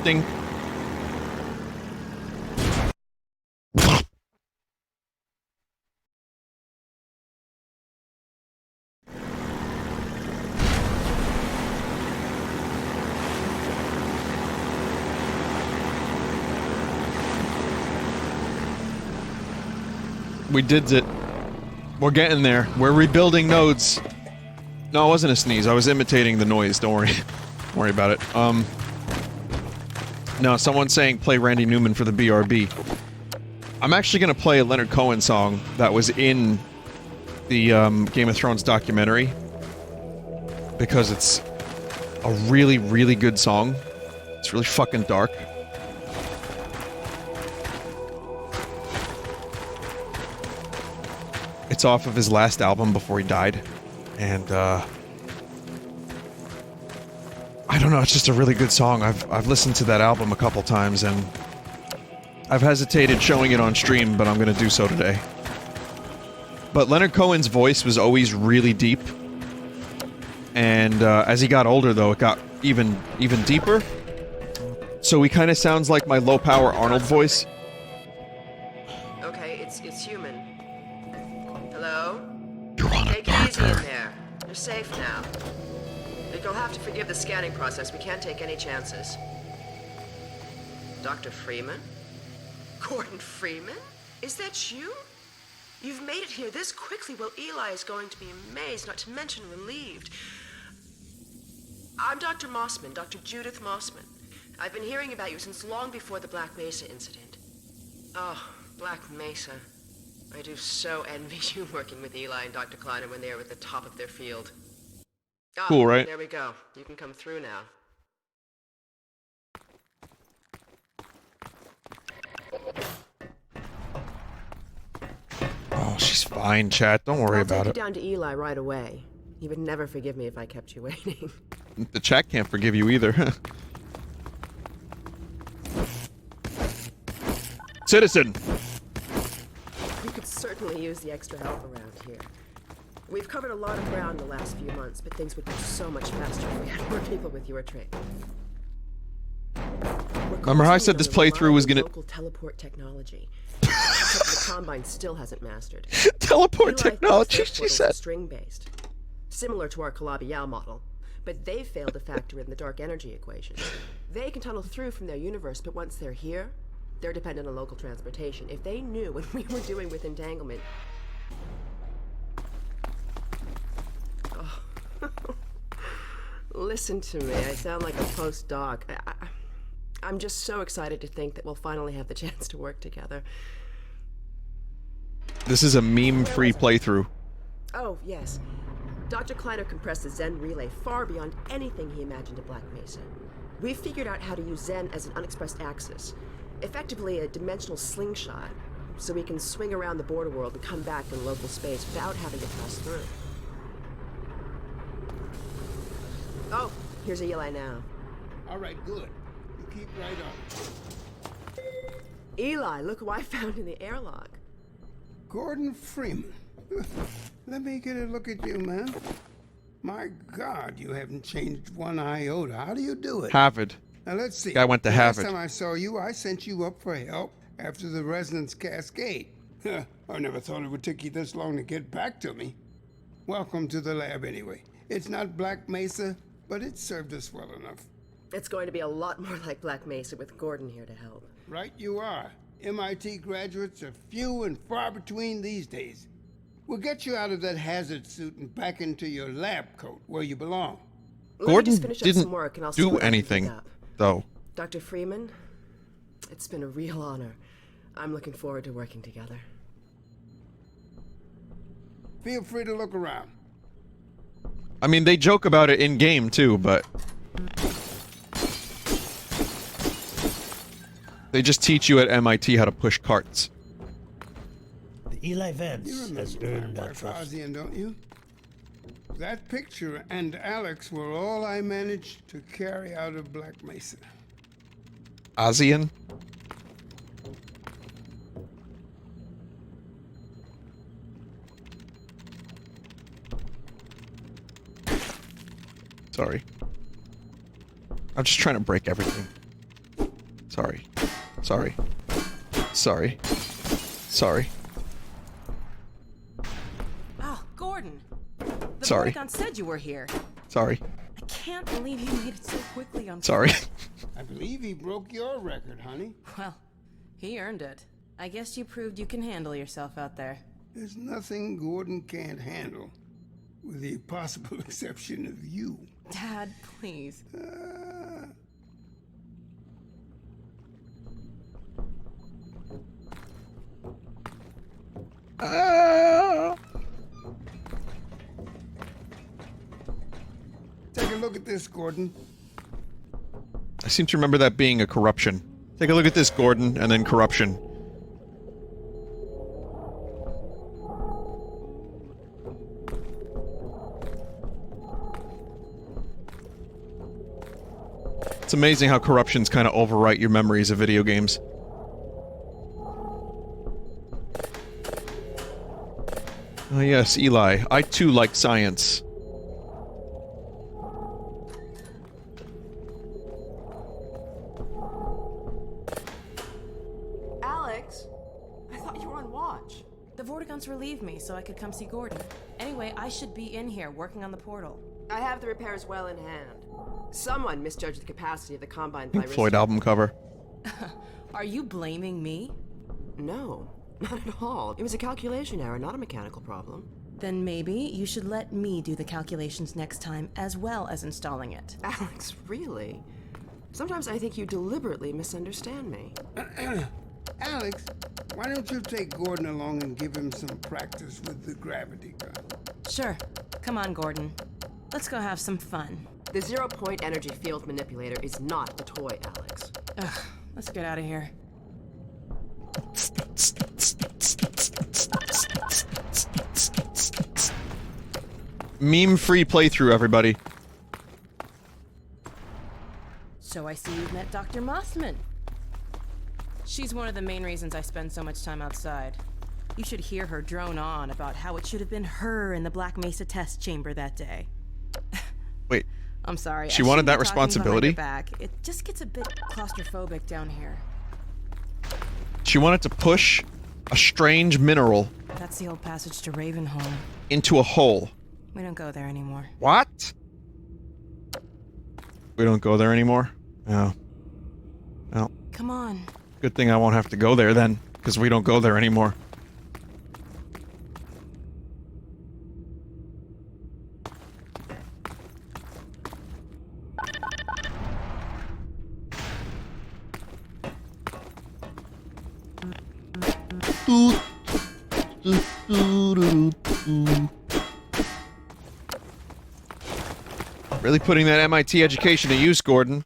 Ding. We did it. We're getting there. We're rebuilding nodes. No, it wasn't a sneeze. I was imitating the noise. Don't worry. Don't worry about it. No, someone's saying play Randy Newman for the BRB. I'm actually gonna play a Leonard Cohen song that was in the Game of Thrones documentary because it's a really, really good song. It's really fucking dark. It's off of his last album before he died, and I don't know, it's just a really good song. I've listened to that album a couple times, and I've hesitated showing it on stream, but I'm gonna do so today. But Leonard Cohen's voice was always really deep, and as he got older, though, it got even deeper. So he kind of sounds like my low-power Arnold voice. Okay, it's human. Hello? You're on a Take it easy in marker. there. You're safe now. You'll have to forgive the scanning process. We can't take any chances. Dr. Freeman? Gordon Freeman? Is that you? You've made it here this quickly. Well, Eli is going to be amazed, not to mention relieved. I'm Dr. Mossman, Dr. Judith Mossman. I've been hearing about you since long before the Black Mesa incident. Oh, Black Mesa. I do so envy you working with Eli and Dr. Kleiner when they were at the top of their field. Ah, Cool, right? There we go. You can come through now. Oh, she's fine, chat. Don't worry I'll about take it. you down to Eli right away. He would never forgive me if I kept you waiting. The chat can't forgive you either. Citizen! We could certainly use the extra help around here. We've covered a lot of ground in the last few months, but things would go so much faster if we had more people with your trade. We're Remember how I said this playthrough was gonna local teleport technology. Except the Combine still hasn't mastered. teleport Eli technology? thinks their She portals said. are string-based, similar to our Calabi-Yau model, but they failed to factor in the dark energy equation. They can tunnel through from their universe, but once they're here, they're dependent on local transportation. If they knew what we were doing with entanglement. Oh. Listen to me. I sound like a postdoc. I'm just so excited to think that we'll finally have the chance to work together. This is a meme-free playthrough. Oh, yes. Dr. Kleiner compressed the Zen relay far beyond anything he imagined at Black Mesa. We've figured out how to use Zen as an unexpressed axis, effectively a dimensional slingshot, so we can swing around the border world and come back in local space without having to pass through. Oh, here's Eli now. All right, good. You keep right on. Eli, look who I found in the airlock. Gordon Freeman. Let me get a look at you, man. My God, you haven't changed one iota. How do you do it? Harvard. Now let's see. Guy went to Harvard. Last time I saw you, I sent you up for help after the resonance cascade. I never thought it would take you this long to get back to me. Welcome to the lab anyway. It's not Black Mesa, but it served us well enough. It's going to be a lot more like Black Mesa with Gordon here to help. Right you are. MIT graduates are few and far between these days. We'll get you out of that hazard suit and back into your lab coat where you belong. Let me Gordon just finish up didn't some work and I'll see do what I can anything, dig up. though. Dr. Freeman, it's been a real honor. I'm looking forward to working together. Feel free to look around. I mean, they joke about it in-game, too, but... They just teach you at MIT how to push carts. The Eli Vance You has remember earned my our wife, trust. Ozian, don't you? That picture and Alex were all I managed to carry out of Black Mesa. ASEAN? Sorry. I'm just trying to break everything. Sorry. Sorry. Sorry. Sorry. Oh, Gordon. The Sorry. Vortigaunts said you were here. Sorry. I can't believe you made it so quickly on. Sorry. I believe he broke your record, honey. Well, he earned it. I guess you proved you can handle yourself out there. There's nothing Gordon can't handle, with the possible exception of you. Dad, please. Take a look at this, Gordon. I seem to remember that being a corruption. Take a look at this, Gordon, and then corruption. It's amazing how corruptions kind of overwrite your memories of video games. Oh yes, Eli. I too like science. Alex, I thought you were on watch. The Vortigaunts relieved me so I could come see Gordon. Anyway, I should be in here working on the portal. I have the repairs well in hand. Someone misjudged the capacity of the Combine Pink Floyd album cover. Are you blaming me? No, not at all. It was a calculation error, not a mechanical problem. Then maybe you should let me do the calculations next time as well as installing it. Alex, really? Sometimes I think you deliberately misunderstand me. Alex, why don't you take Gordon along and give him some practice with the gravity gun? Sure. Come on, Gordon. Let's go have some fun. The zero-point energy field manipulator is not a toy, Alex. Ugh, let's get out of here. Meme-free playthrough, everybody. So I see you've met Dr. Mossman. She's one of the main reasons I spend so much time outside. You should hear her drone on about how it should have been her in the Black Mesa test chamber that day. Wait, I'm sorry. She I wanted shouldn't that be talking behind your responsibility? back. It just gets a bit claustrophobic down here. She wanted to push a strange mineral That's the old passage to Ravenholm. into a hole. We don't go there anymore. What? We don't go there anymore? Oh. Well, Come on. good thing I won't have to go there then, because we don't go there anymore. Doot, doot, doot, doot, doot. Really putting that MIT education to use, Gordon.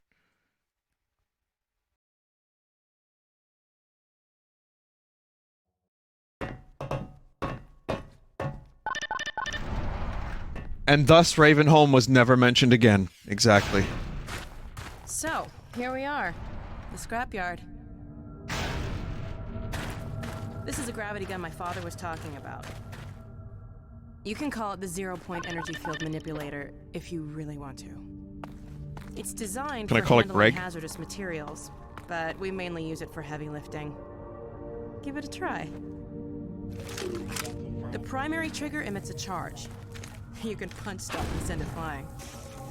And thus Ravenholm was never mentioned again. Exactly. So, here we are. The scrapyard. This is the gravity gun my father was talking about. You can call it the zero-point energy field manipulator if you really want to. It's designed Can I for call it handling Greg? hazardous materials, but we mainly use it for heavy lifting. Give it a try. The primary trigger emits a charge. You can punch stuff and send it flying.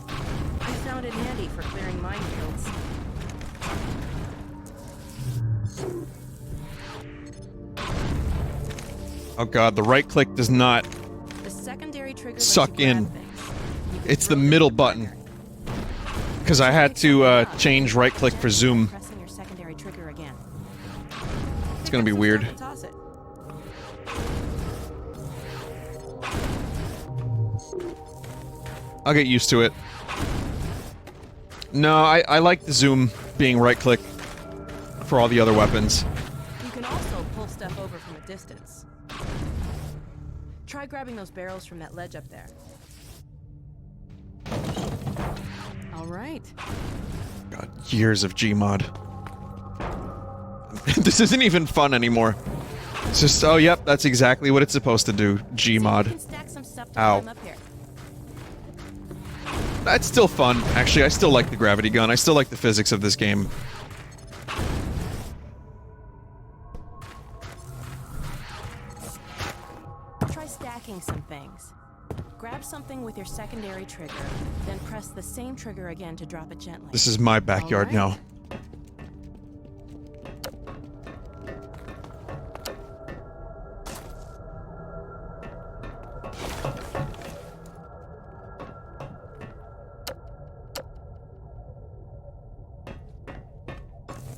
I found it handy for clearing minefields. Oh god, the right click does not. The secondary trigger Suck lets you grab in. things. You can It's the throw middle trigger. button. Because I had to change right click for zoom. Pressing your secondary trigger again. It's gonna be weird. Toss it. I'll get used to it. No, I like the zoom being right click for all the other weapons. You can also pull stuff over from a distance. Try grabbing those barrels from that ledge up there. All right. God, years of Gmod. This isn't even fun anymore. It's just, oh yep, that's exactly what it's supposed to do. See if you Gmod. can stack some stuff to Ow. climb up here. That's still fun. Actually, I still like the gravity gun. I still like the physics of this game. Try stacking some things. Grab something with your secondary trigger, then press the same trigger again to drop it gently. This is my backyard All right. now.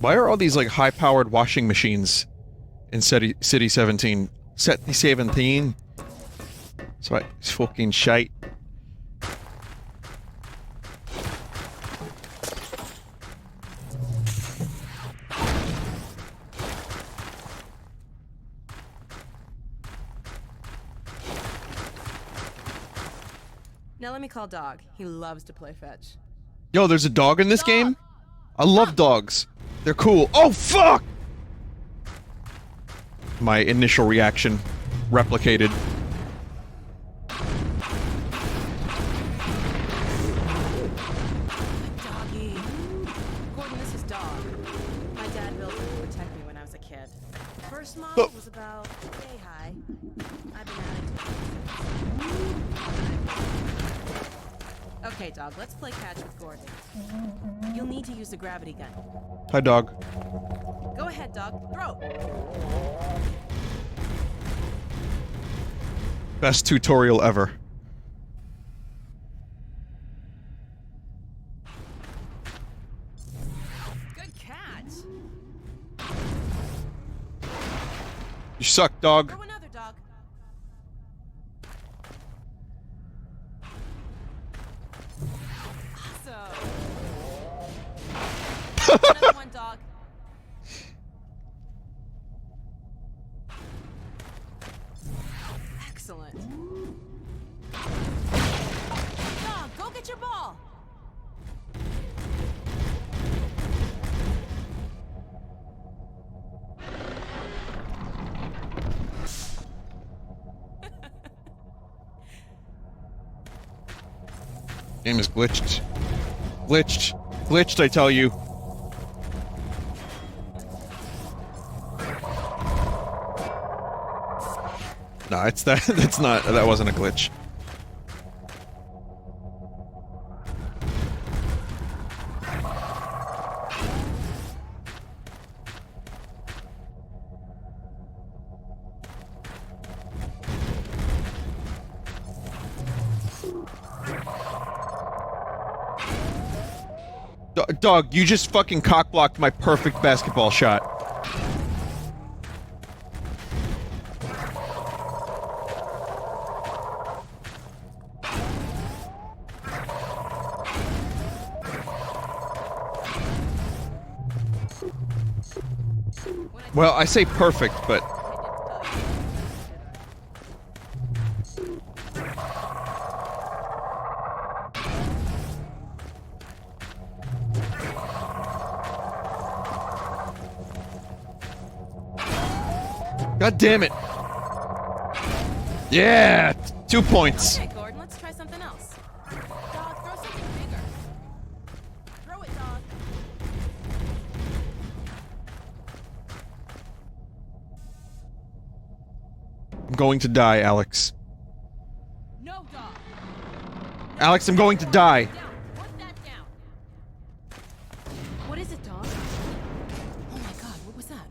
Why are all these, like, high-powered washing machines in City 17? City 17? That's right, it's fucking shite. Now let me call Dog. He loves to play fetch. Yo, there's a dog in this game? I love dogs. They're cool. Oh, fuck! My initial reaction replicated. Doggy. Gordon, this is Dog. My dad built him to protect me when I was a kid. First model was about yay high. I've been at it. Okay, Dog, let's play catch with Gordon. You'll need to use the gravity gun. Hi, dog. Go ahead, Dog. Throw! Best tutorial ever. Good catch! You suck, dog. Throw another, Dog. Awesome! Another one, Dog. Excellent. Dog, go get your ball! Game is glitched. Glitched. Glitched, I tell you. No, it's that. That's not. That wasn't a glitch. Dog, you just fucking cockblocked my perfect basketball shot. Well, I say perfect, but... God damn it! Yeah! 2 points. Okay, Gordon, let's try something else. Dog, throw something bigger. Throw it, dog. I'm going to die, Alex. No, dog. Alex, I'm going to die. Down. Put that down. What is it, dog? Oh my god, what was that?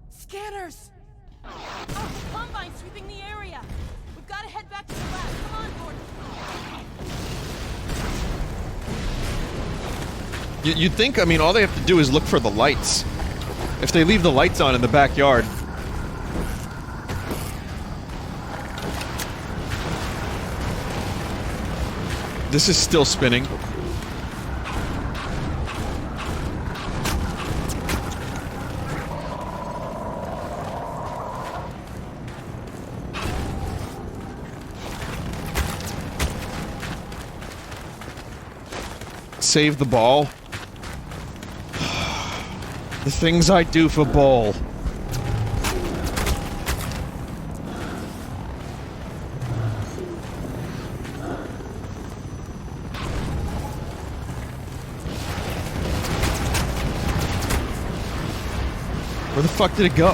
Scanners! Oh, Combine sweeping the area! We've got to head back to the lab. Come on, Gordon. You'd think, I mean, all they have to do is look for the lights. If they leave the lights on in the backyard... This is still spinning. Save the ball. The things I do for ball. Where the fuck did it go? I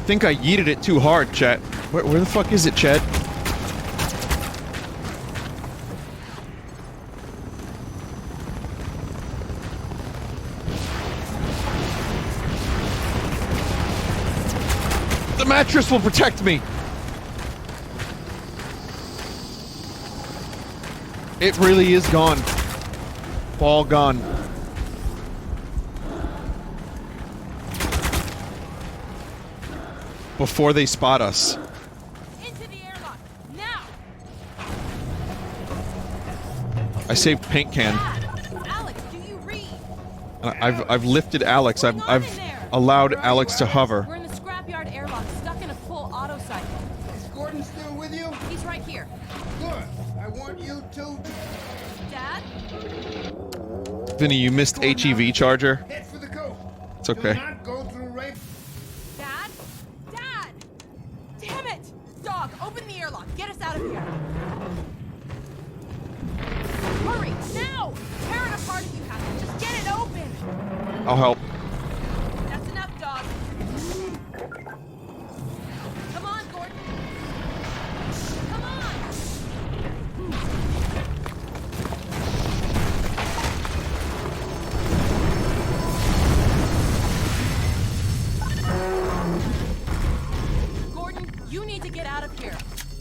think I yeeted it too hard, chat. Where the fuck is it, Chad? The mattress will protect me! It really is gone. Ball gone. Before they spot us. Into the airlock, now! I saved paint can. Alex, do you read? I've lifted Alex. I've allowed Alex to hover. We're in the scrapyard airlock, stuck in a full auto cycle. Is Gordon still with you? He's right here. Good. I want you to Dad? Vinny, you missed HEV charger. head for the coast. It's okay. Do not go through rape. Dad? Dad! Damn it! Dog, open the airlock. Get us out of here. Hurry, now! Tear it apart if you have to. Just get it open. I'll help. That's enough, dog. Come on, Gordon. Come on. Gordon, you need to get out of here.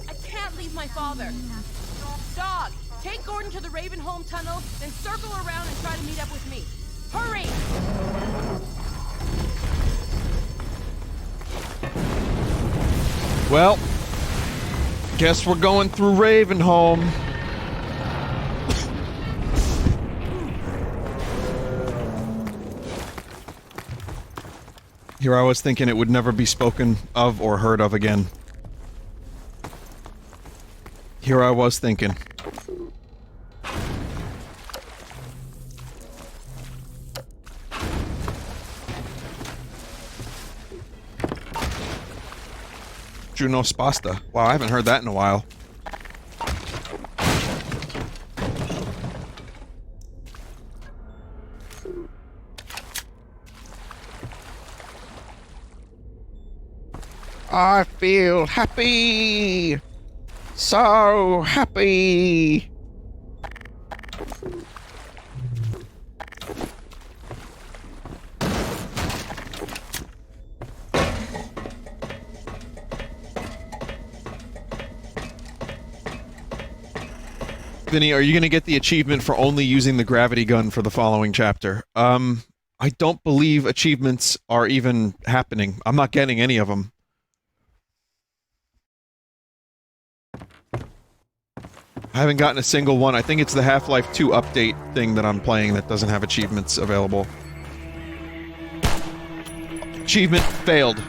I can't leave my father. Dog, take Gordon to the Ravenholm tunnel, then circle around and try to meet up with me. Hurry! Well, guess we're going through Ravenholm. Here I was thinking it would never be spoken of or heard of again. Here I was thinking. Juno Spasta. Wow, I haven't heard that in a while. I feel happy! So happy! Vinny, are you gonna get the achievement for only using the gravity gun for the following chapter? I don't believe achievements are even happening. I'm not getting any of them. I haven't gotten a single one. I think it's the Half-Life 2 update thing that I'm playing that doesn't have achievements available. Achievement failed.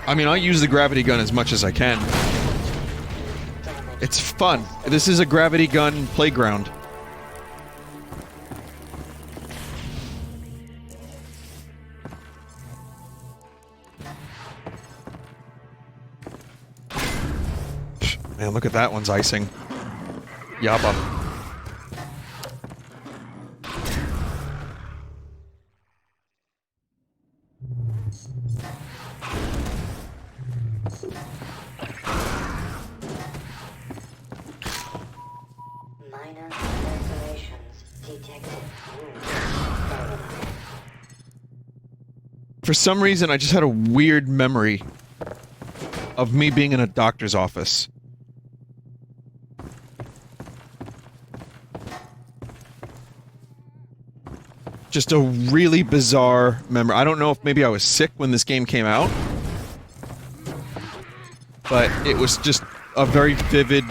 I mean, I use the gravity gun as much as I can. It's fun. This is a gravity gun playground. Man, look at that one's icing. Yabba. For some reason, I just had a weird memory of me being in a doctor's office. Just a really bizarre memory. I don't know if maybe I was sick when this game came out, but it was just a very vivid,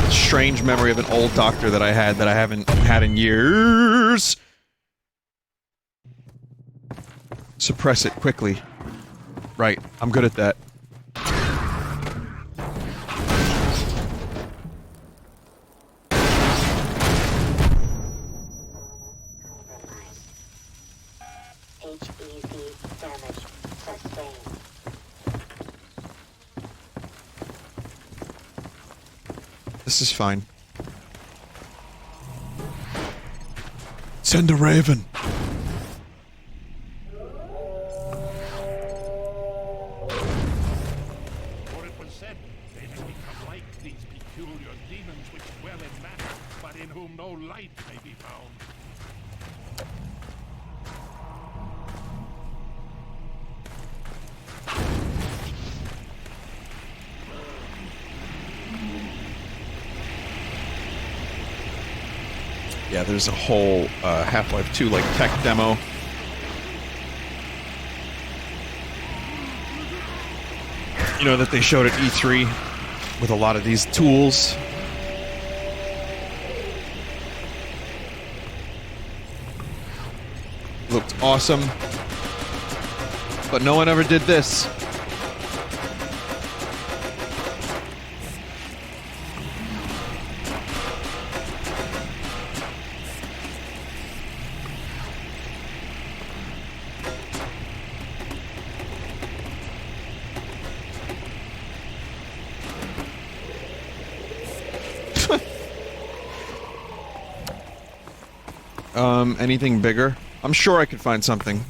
strange memory of an old doctor that I haven't had in years. Suppress it quickly. Right, I'm good at that. This is fine. Send a raven. Yeah, there's a whole Half-Life 2 like tech demo. You know, that they showed at E3 with a lot of these tools. Looked awesome. But no one ever did this. Anything bigger? I'm sure I could find something.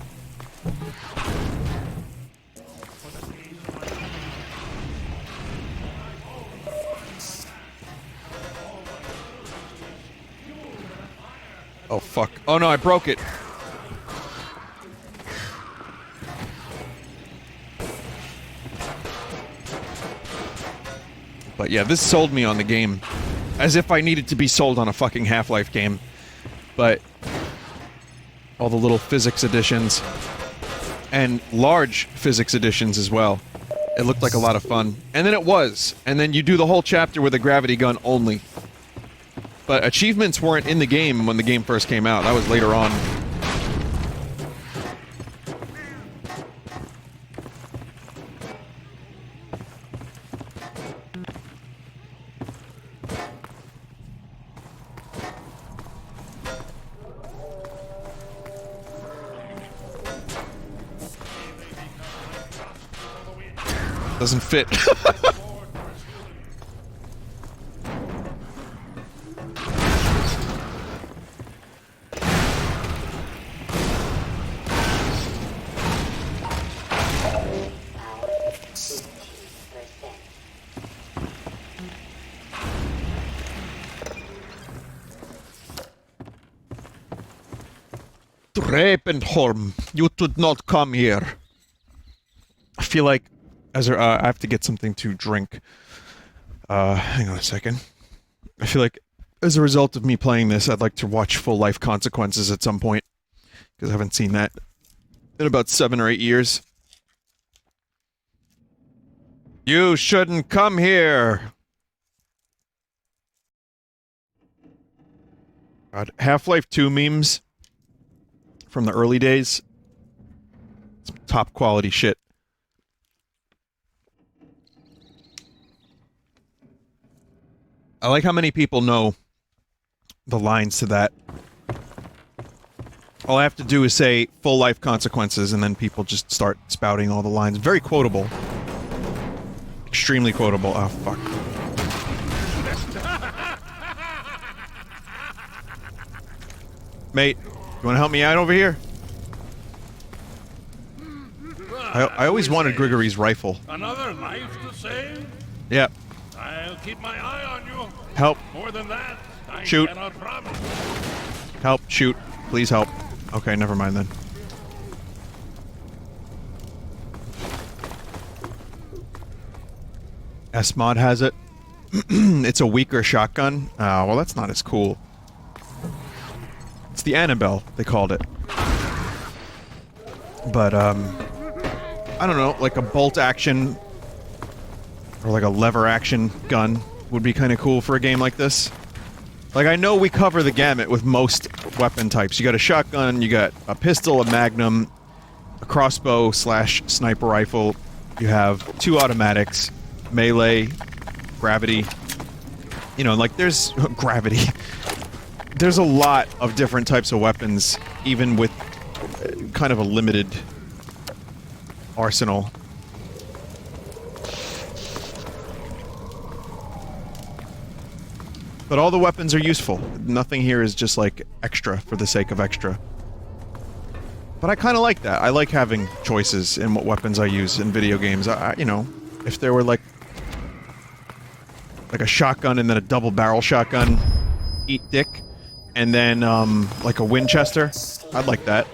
Oh, fuck. Oh, no, I broke it. But yeah, this sold me on the game. As if I needed to be sold on a fucking Half-Life game. But all the little physics editions and large physics editions as well. It looked like a lot of fun. And then it was. And then you do the whole chapter with a gravity gun only. But achievements weren't in the game when the game first came out. That was later on. Doesn't fit. Trepenholm, you should not come here. I feel like, as I have to get something to drink. Hang on a second. I feel like, as a result of me playing this, I'd like to watch Full Life Consequences at some point. Because I haven't seen that in about 7 or 8 years. You shouldn't come here! God, Half-Life 2 memes from the early days. Some top quality shit. I like how many people know the lines to that. All I have to do is say Full Life Consequences, and then people just start spouting all the lines. Very quotable. Extremely quotable. Oh, fuck. Mate, you wanna help me out over here? I always wanted Grigory's rifle. Another life to save? Yep. I'll keep my eye on you. Help. More than that, I Shoot. cannot promise. Help. Shoot. Please help. Okay, never mind then. MMod has it. It's a weaker shotgun. Well, that's not as cool. It's the Annabelle, they called it. But, I don't know, like a bolt action or like a lever action gun would be kind of cool for a game like this. Like, I know we cover the gamut with most weapon types. You got a shotgun, you got a pistol, a magnum, a crossbow / sniper rifle. You have 2 automatics, melee, gravity. You know, like, there's gravity. There's a lot of different types of weapons, even with kind of a limited arsenal. But all the weapons are useful. Nothing here is just like extra for the sake of extra. But I kind of like that. I like having choices in what weapons I use in video games. You know, if there were like a shotgun and then a double barrel shotgun, eat dick, and then like a Winchester, I'd like that.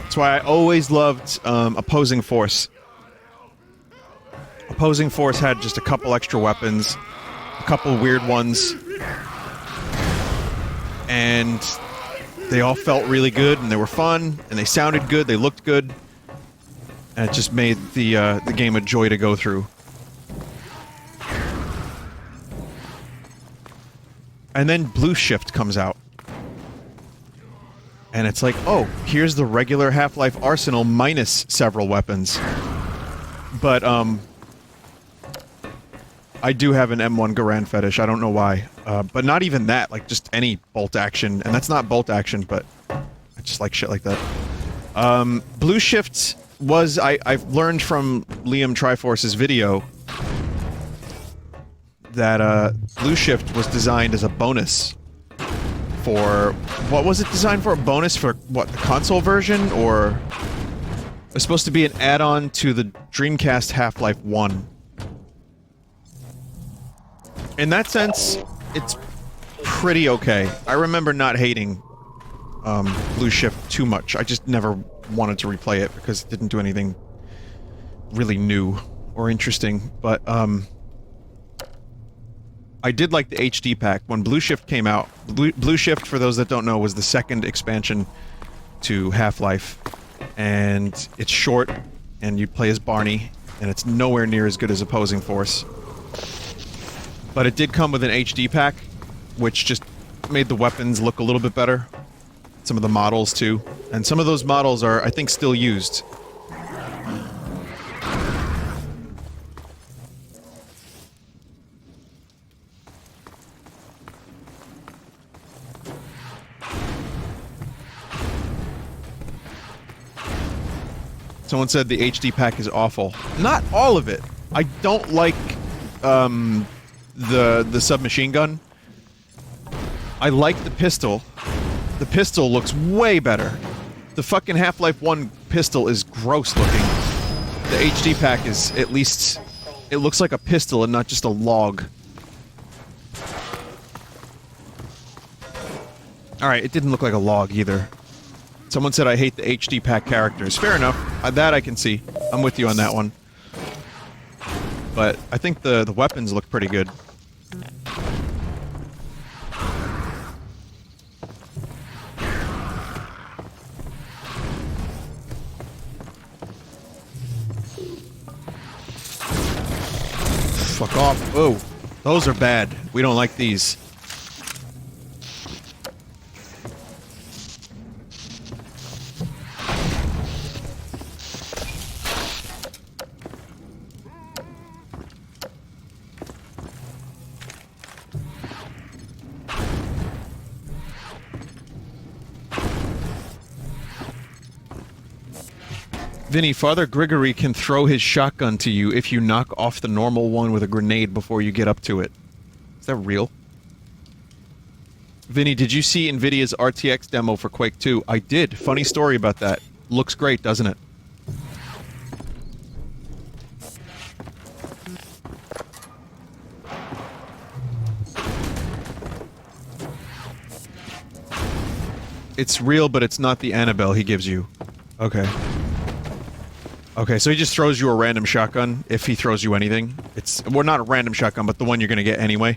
That's why I always loved Opposing Force. Opposing Force had just a couple extra weapons, a couple weird ones, and they all felt really good, and they were fun, and they sounded good, they looked good, and it just made the game a joy to go through. And then Blue Shift comes out. And it's like, oh, here's the regular Half-Life arsenal minus several weapons. But, I do have an M1 Garand fetish, I don't know why. But not even that, like, just any bolt action. And that's not bolt action, but I just like shit like that. Blue Shift was... I've learned from Liam Triforce's video that, Blue Shift was designed as a bonus for... What was it designed for? A bonus for, what, the console version? Or... It was supposed to be an add-on to the Dreamcast Half-Life 1. In that sense, it's pretty okay. I remember not hating Blue Shift too much. I just never wanted to replay it because it didn't do anything really new or interesting. But I did like the HD pack. When Blue Shift came out, Blue Shift, for those that don't know, was the second expansion to Half-Life. And it's short, and you play as Barney, and it's nowhere near as good as Opposing Force. But it did come with an HD pack, which just made the weapons look a little bit better. Some of the models, too. And some of those models are, I think, still used. Someone said the HD pack is awful. Not all of it. I don't like the submachine gun. I like the pistol. The pistol looks way better. The fucking Half-Life 1 pistol is gross looking. The HD pack is, at least, it looks like a pistol and not just a log. Alright, it didn't look like a log either. Someone said I hate the HD pack characters. Fair enough. That I can see. I'm with you on that one. But I think the weapons look pretty good. Fuck off. Oh, those are bad. We don't like these. Vinny, Father Grigory can throw his shotgun to you if you knock off the normal one with a grenade before you get up to it. Is that real? Vinny, did you see NVIDIA's RTX demo for Quake 2? I did. Funny story about that. Looks great, doesn't it? It's real, but it's not the Annabelle he gives you. Okay. Okay, so he just throws you a random shotgun, if he throws you anything. It's, well, not a random shotgun, but the one you're gonna get anyway.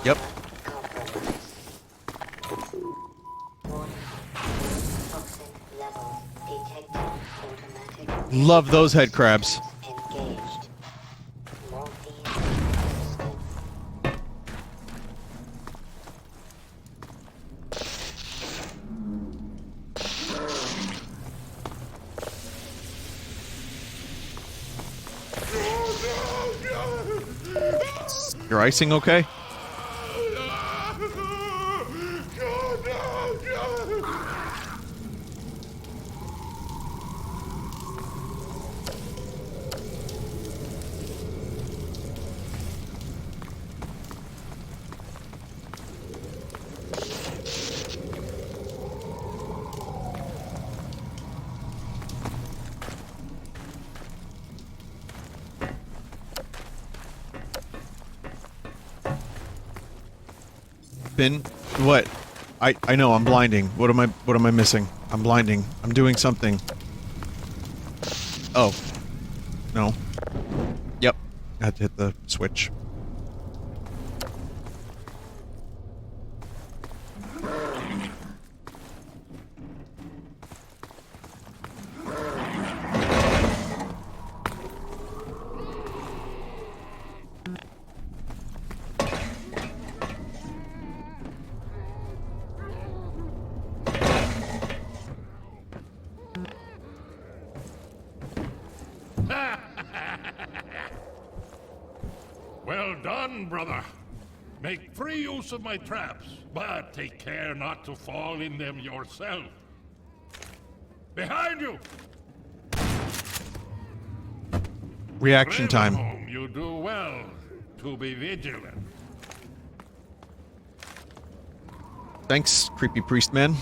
Yep. Love those head crabs. Your icing okay? Bin, what? I know, I'm blinding. What am I missing? I'm blinding. I'm doing something. Oh. No. Yep. I had to hit the switch. Well done, brother. Make free use of my traps, but take care not to fall in them yourself. Behind you! Reaction time. Home, you do well to be vigilant. Thanks, creepy priest man.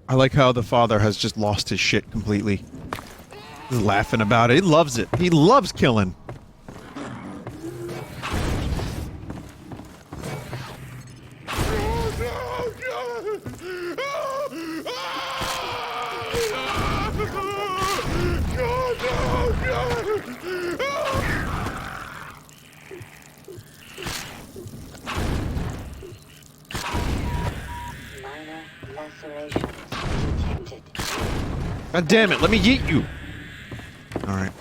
I like how the father has just lost his shit completely. He's laughing about it. He loves it. He loves killing. God damn it, let me yeet you! Alright.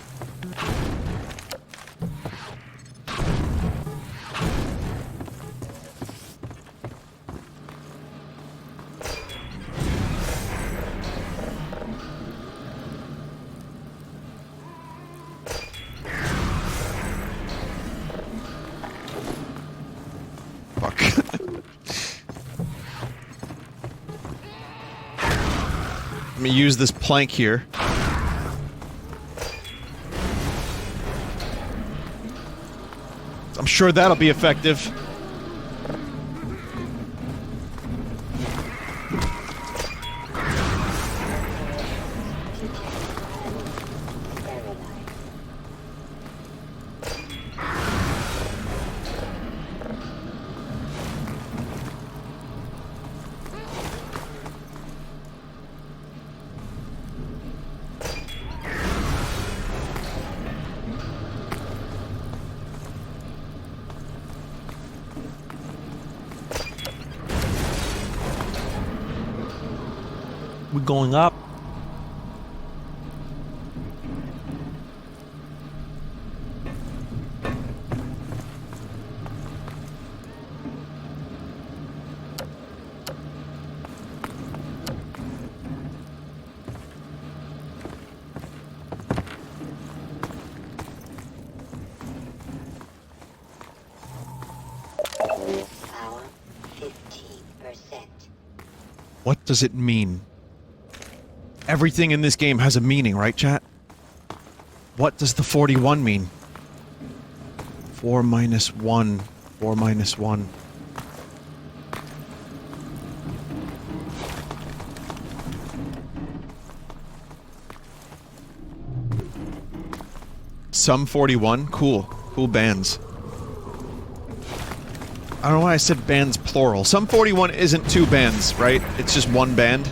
Fuck. Let me use this plank here. I'm sure that'll be effective. We're going up. Power 15%. What does it mean? Everything in this game has a meaning, right, chat? What does the 41 mean? 4 minus 1. 4 minus 1. Some 41? Cool. Cool bands. I don't know why I said bands plural. Some 41 isn't two bands, right? It's just one band.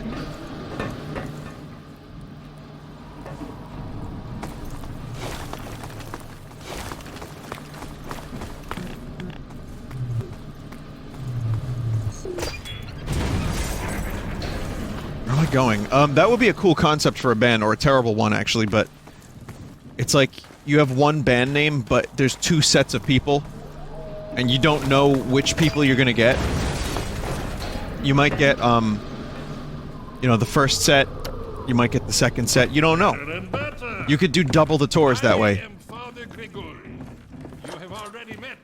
Where am I going? That would be a cool concept for a band, or a terrible one, actually, but... It's like, you have one band name, but there's two sets of people, and you don't know which people you're gonna get. You might get, you know, the first set, you might get the second set, you don't know. You could do double the tours that way. I am Father Gregory. You have already met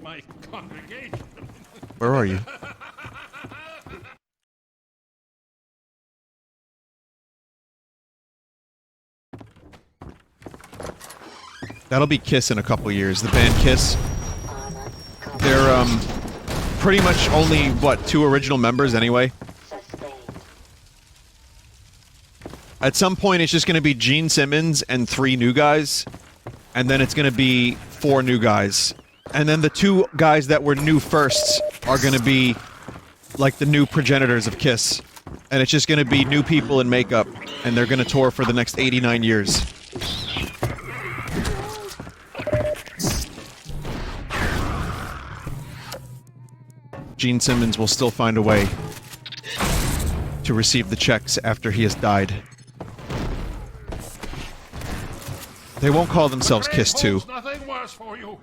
my congregation. Where are you? That'll be Kiss in a couple years. The band Kiss. They're, pretty much only, what, 2 original members anyway? At some point, it's just gonna be Gene Simmons and 3 new guys. And then it's gonna be 4 new guys. And then the 2 guys that were new firsts are gonna be, like, the new progenitors of Kiss. And it's just gonna be new people in makeup. And they're gonna tour for the next 89 years. Gene Simmons will still find a way to receive the checks after he has died. They won't call themselves Kiss 2. Nothing worse for you.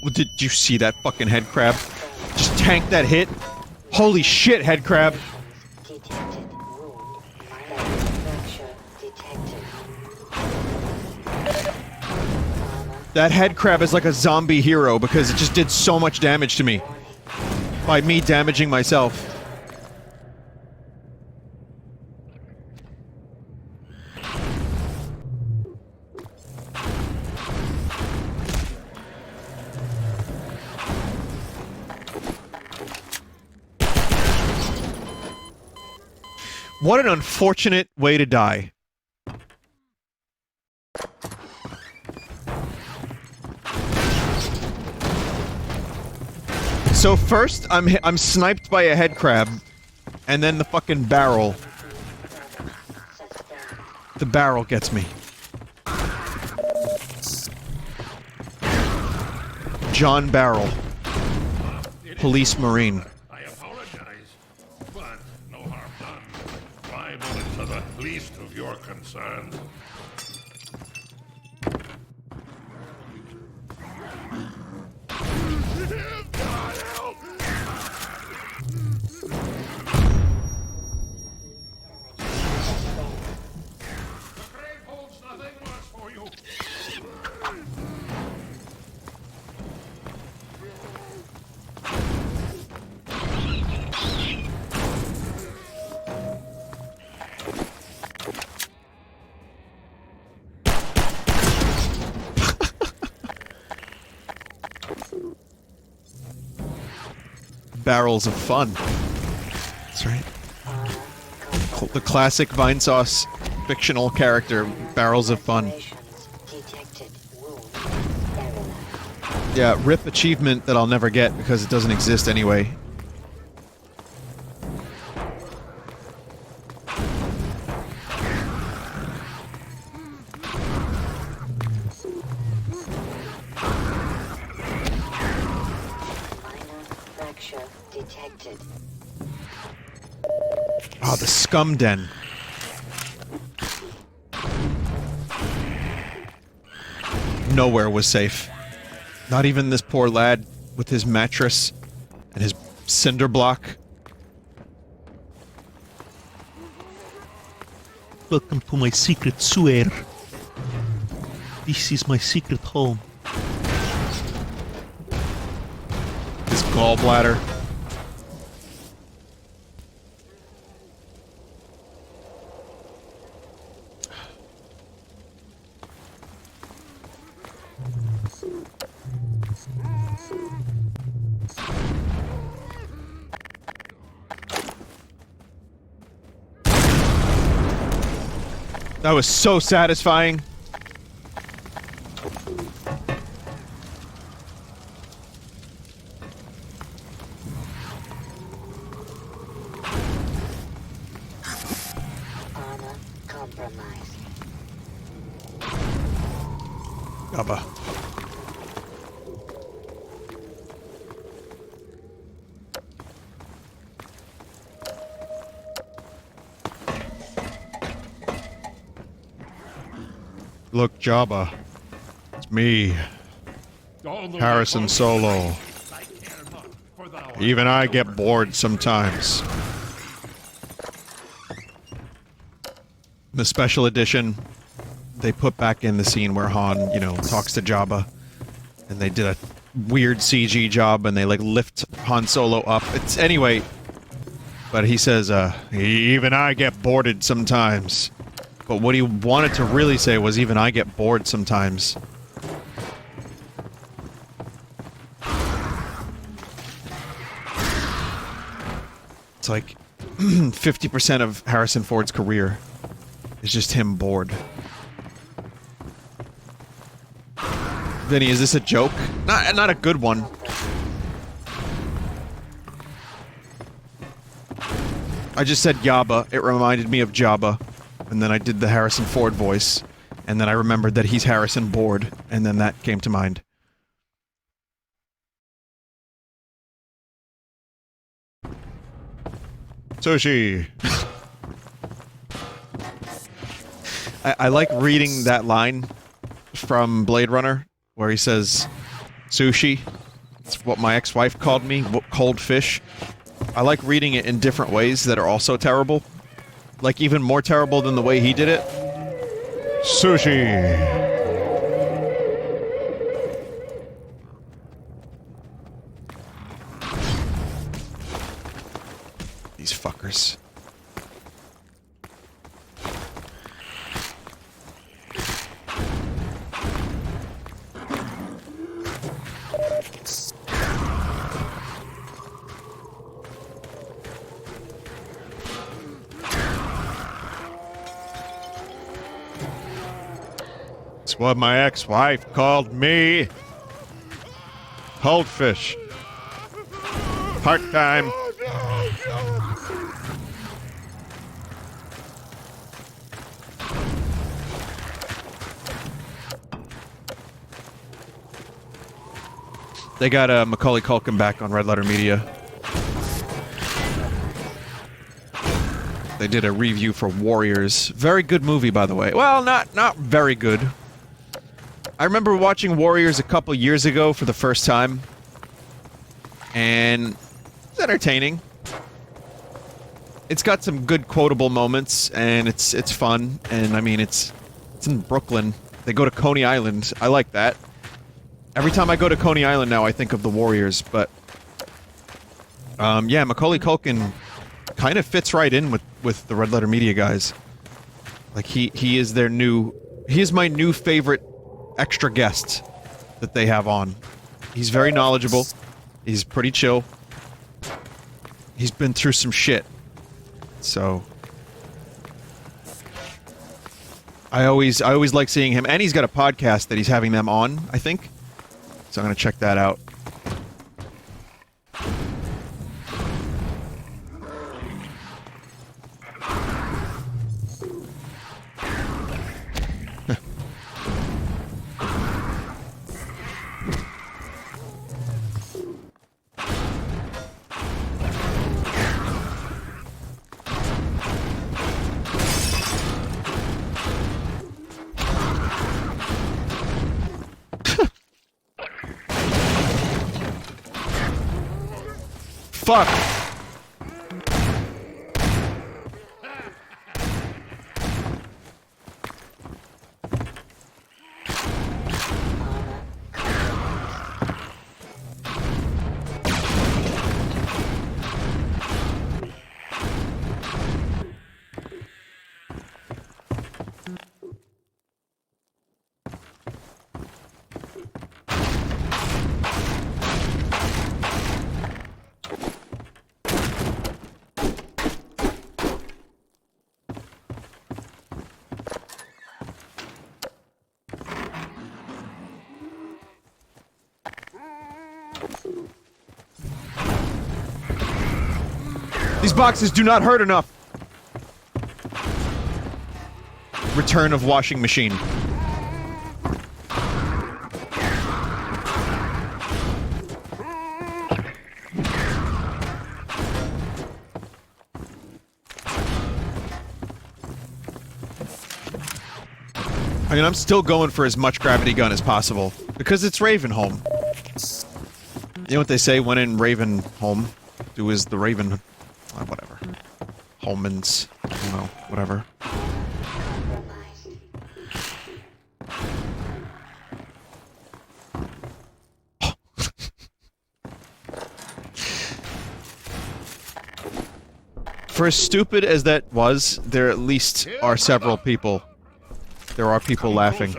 Well, did you see that fucking head crab? Just tank that hit? Holy shit, head crab! Detected. Wound. Fracture detected. That head crab is like a zombie hero because it just did so much damage to me. By me damaging myself. What an unfortunate way to die. So first, I'm sniped by a head crab, and then the fucking barrel. The barrel gets me. John Barrel, police marine. I apologize, but no harm done. My bullets are the least of your concerns. God help! The grave holds nothing worse for you. Barrels of fun. That's right. The classic Vinesauce fictional character, barrels of fun. Detected. Wound. Sterilized. Yeah, RIP achievement that I'll never get because it doesn't exist anyway. Minor fracture detected. Oh, the scum den. Nowhere was safe. Not even this poor lad with his mattress and his cinder block. Welcome to my secret sewer. This is my secret home. His gallbladder. That was so satisfying. Armor compromised. Gabba. Look, Jabba. It's me, Harrison Solo. I care not, for thou art Even I get bored sometimes. The special edition, they put back in the scene where Han, you know, talks to Jabba. And they did a weird CG job and they, like, lift Han Solo up. It's, anyway. But he says, even I get bored sometimes. But what he wanted to really say was, even I get bored sometimes. It's like 50% of Harrison Ford's career is just him bored. Vinny, is this a joke? Not a good one. I just said Yabba. It reminded me of Jabba. And then I did the Harrison Ford voice. And then I remembered that he's Harrison Board. And then that came to mind. Sushi! I like reading that line from Blade Runner, where he says, sushi. It's what my ex-wife called me, cold fish. I like reading it in different ways that are also terrible. Like, even more terrible than the way he did it. Sushi! These fuckers. It's what my ex-wife called me. Cold fish. Part-time. They got Macaulay Culkin back on Red Letter Media. They did a review for Warriors. Very good movie, by the way. Well, not very good. I remember watching Warriors a couple years ago for the first time. And it's entertaining. It's got some good quotable moments, and it's fun. And I mean, it's in Brooklyn. They go to Coney Island. I like that. Every time I go to Coney Island now, I think of the Warriors. But yeah, Macaulay Culkin kind of fits right in with the Red Letter Media guys. Like he is their new, he is my new favorite extra guest that they have on. He's very knowledgeable. He's pretty chill. He's been through some shit. So I always like seeing him, and he's got a podcast that he's having them on, I think. So I'm gonna check that out. Fuck! These boxes do not hurt enough. Return of washing machine. I mean, I'm still going for as much gravity gun as possible because it's Ravenholm. You know what they say? When in Ravenholm, do as the Raven. Whatever. Holman's. I don't know. Whatever. For as stupid as that was, there at least are several people. There are people laughing.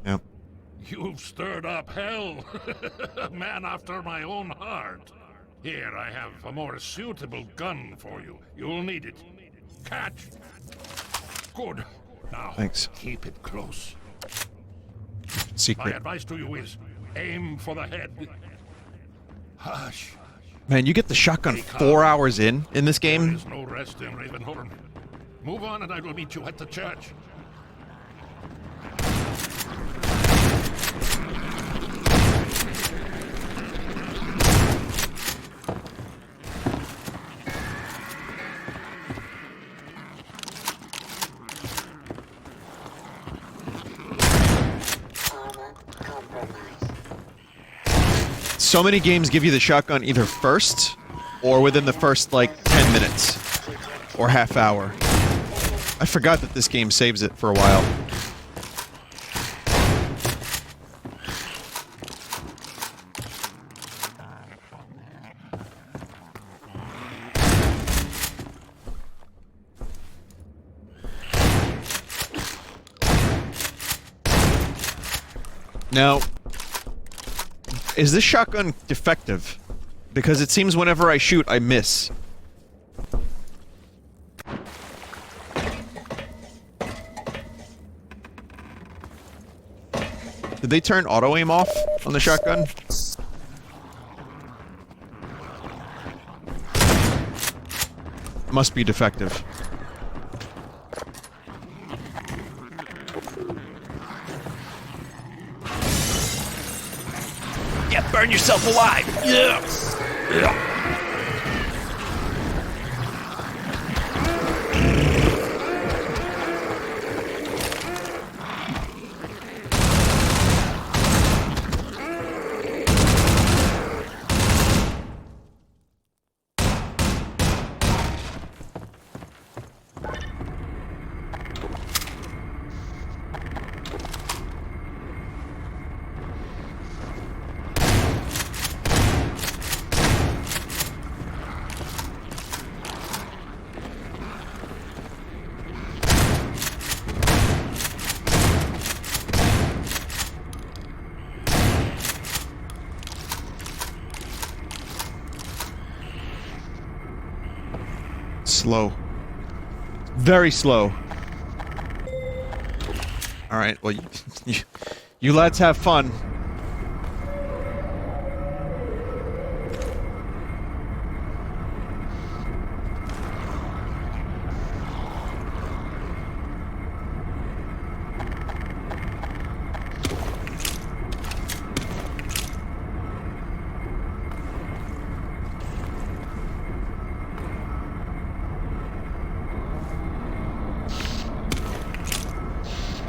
Yep. You've stirred up hell. A man after my own heart. Here, I have a more suitable gun for you. You'll need it. Catch! Good. Now, thanks. Keep it close. Secret. My advice to you is, aim for the head. Hush. Man, you get the shotgun 4 hours in this game? There is no rest in Ravenholm. Move on and I will meet you at the church. So many games give you the shotgun either first, or within the first, like, 10 minutes. Or half hour. I forgot that this game saves it for a while. Now, is this shotgun defective? Because it seems whenever I shoot, I miss. Did they turn auto-aim off on the shotgun? Must be defective. Get burn yourself alive. Yeah. Slow. Very slow. Alright, well, you lads have fun.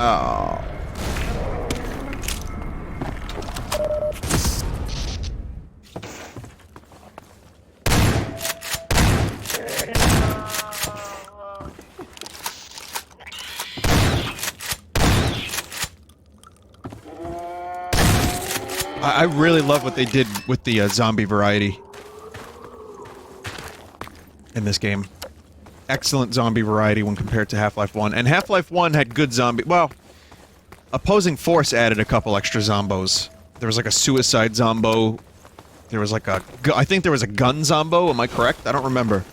Oh. I really love what they did with the zombie variety in this game. Excellent zombie variety when compared to Half-Life 1. And Half-Life 1 had good zombie... Well, Opposing Force added a couple extra zombos. There was like a suicide zombo. There was like a... I think there was a gun zombo, am I correct? I don't remember.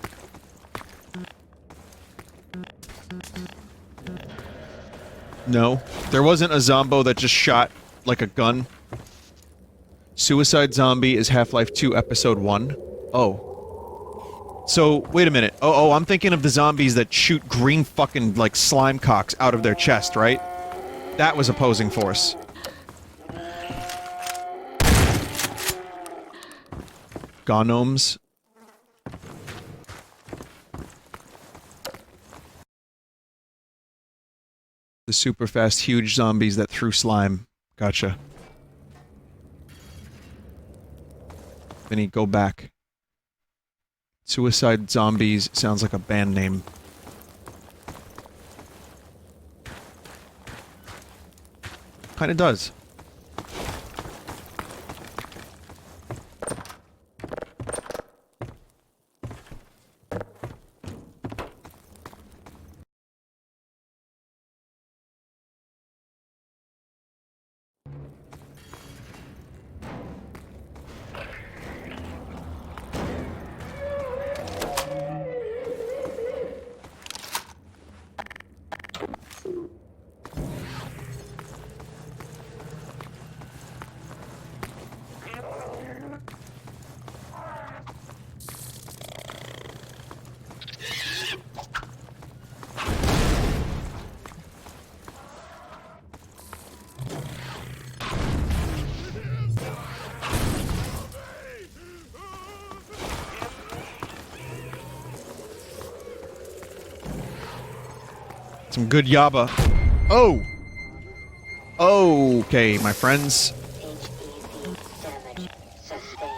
No. There wasn't a zombo that just shot like a gun. Suicide Zombie is Half-Life 2 Episode 1. Oh. So, wait a minute. Oh, I'm thinking of the zombies that shoot green fucking, like, slime cocks out of their chest, right? That was Opposing Force. Gonomes. The super fast, huge zombies that threw slime. Gotcha. Vinny, go back. Suicide Zombies sounds like a band name. Kinda does. Some good yaba. Oh! Okay, my friends. Damage sustained.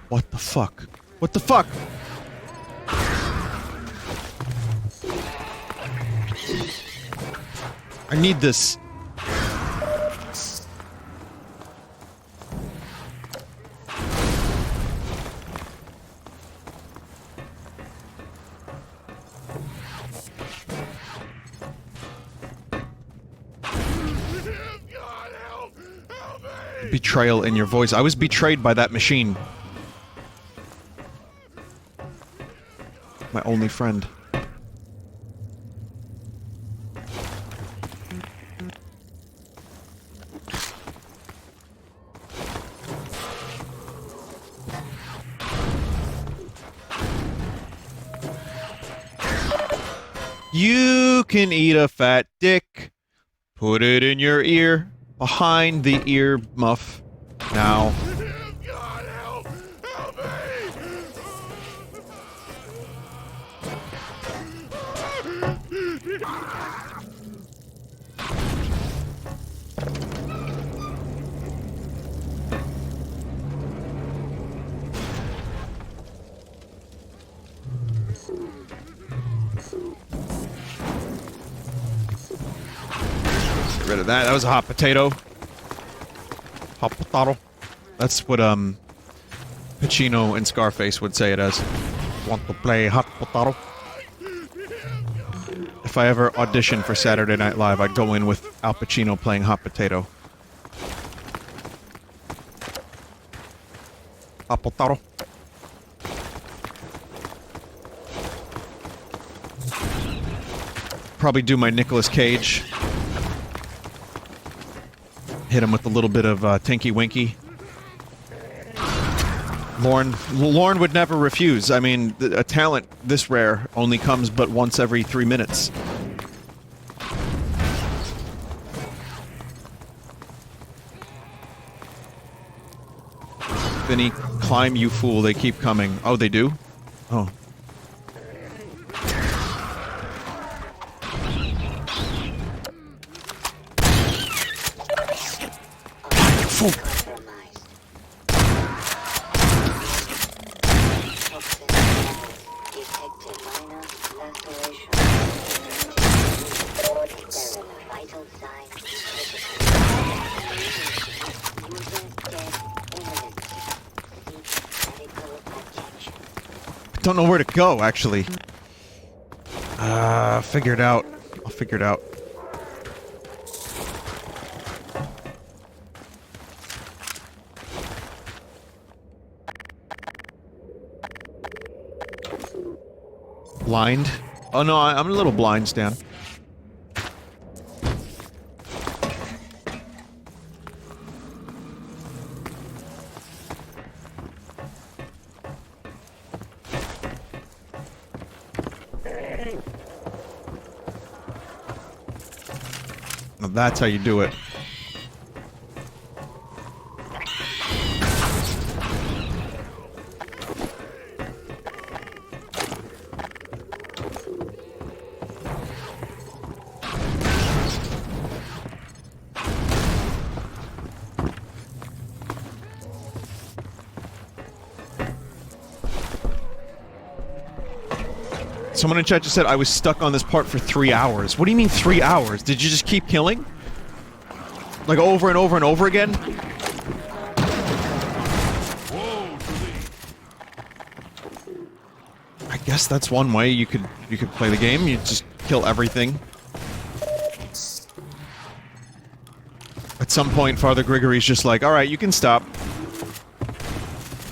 What the fuck? What the fuck? I need this. Betrayal in your voice. I was betrayed by that machine. My only friend. You can eat a fat dick. Put it in your ear. Behind the ear muff. Now. God, help! Help me! Get rid of that. That was a hot potato. Hot potato. That's what, Pacino and Scarface would say it as. Want to play hot potato? If I ever auditioned for Saturday Night Live, I'd go in with Al Pacino playing hot potato. Hot potato. Probably do my Nicolas Cage. Hit him with a little bit of Tinky Winky. Lorne would never refuse. I mean, a talent this rare only comes but once every 3 minutes. Vinny, climb, you fool. They keep coming. Oh, they do? Oh. Fool. Don't know where to go, actually. Figure it out. I'll figure it out. Blind? Oh no, I'm a little blind, Stan. Now that's how you do it. Someone in chat just said I was stuck on this part for 3 hours. What do you mean 3 hours? Did you just keep killing? Like over and over and over again? I guess that's one way you could play the game. You just kill everything. At some point, Father Grigory's just like, alright, you can stop.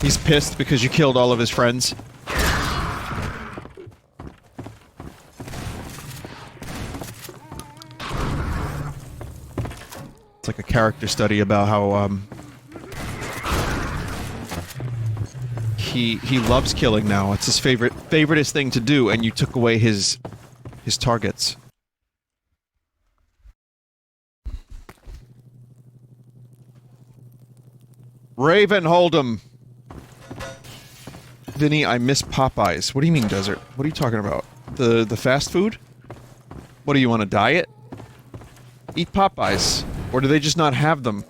He's pissed because you killed all of his friends. It's like a character study about how, he loves killing now. It's his favoriteest thing to do, and you took away his targets. Raven, hold him! Vinny, I miss Popeyes. What do you mean, Desert? What are you talking about? The fast food? What, do you want a diet? Eat Popeyes. Or do they just not have them?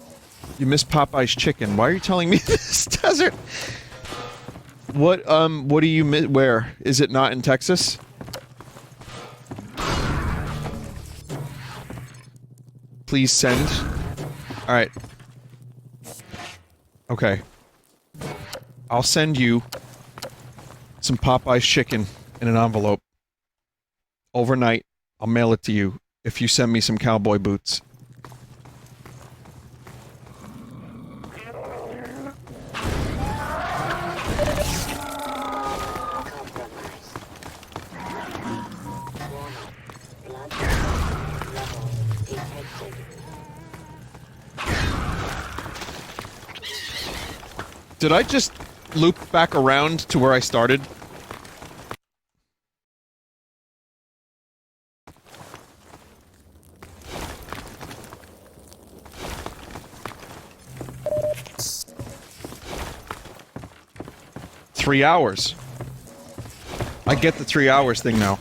You miss Popeye's chicken. Why are you telling me this, Desert? What do you miss? Where? Is it not in Texas? Please send. Alright. Okay. I'll send you some Popeye's chicken in an envelope. Overnight, I'll mail it to you if you send me some cowboy boots. Did I just loop back around to where I started? 3 hours. I get the 3 hours thing now.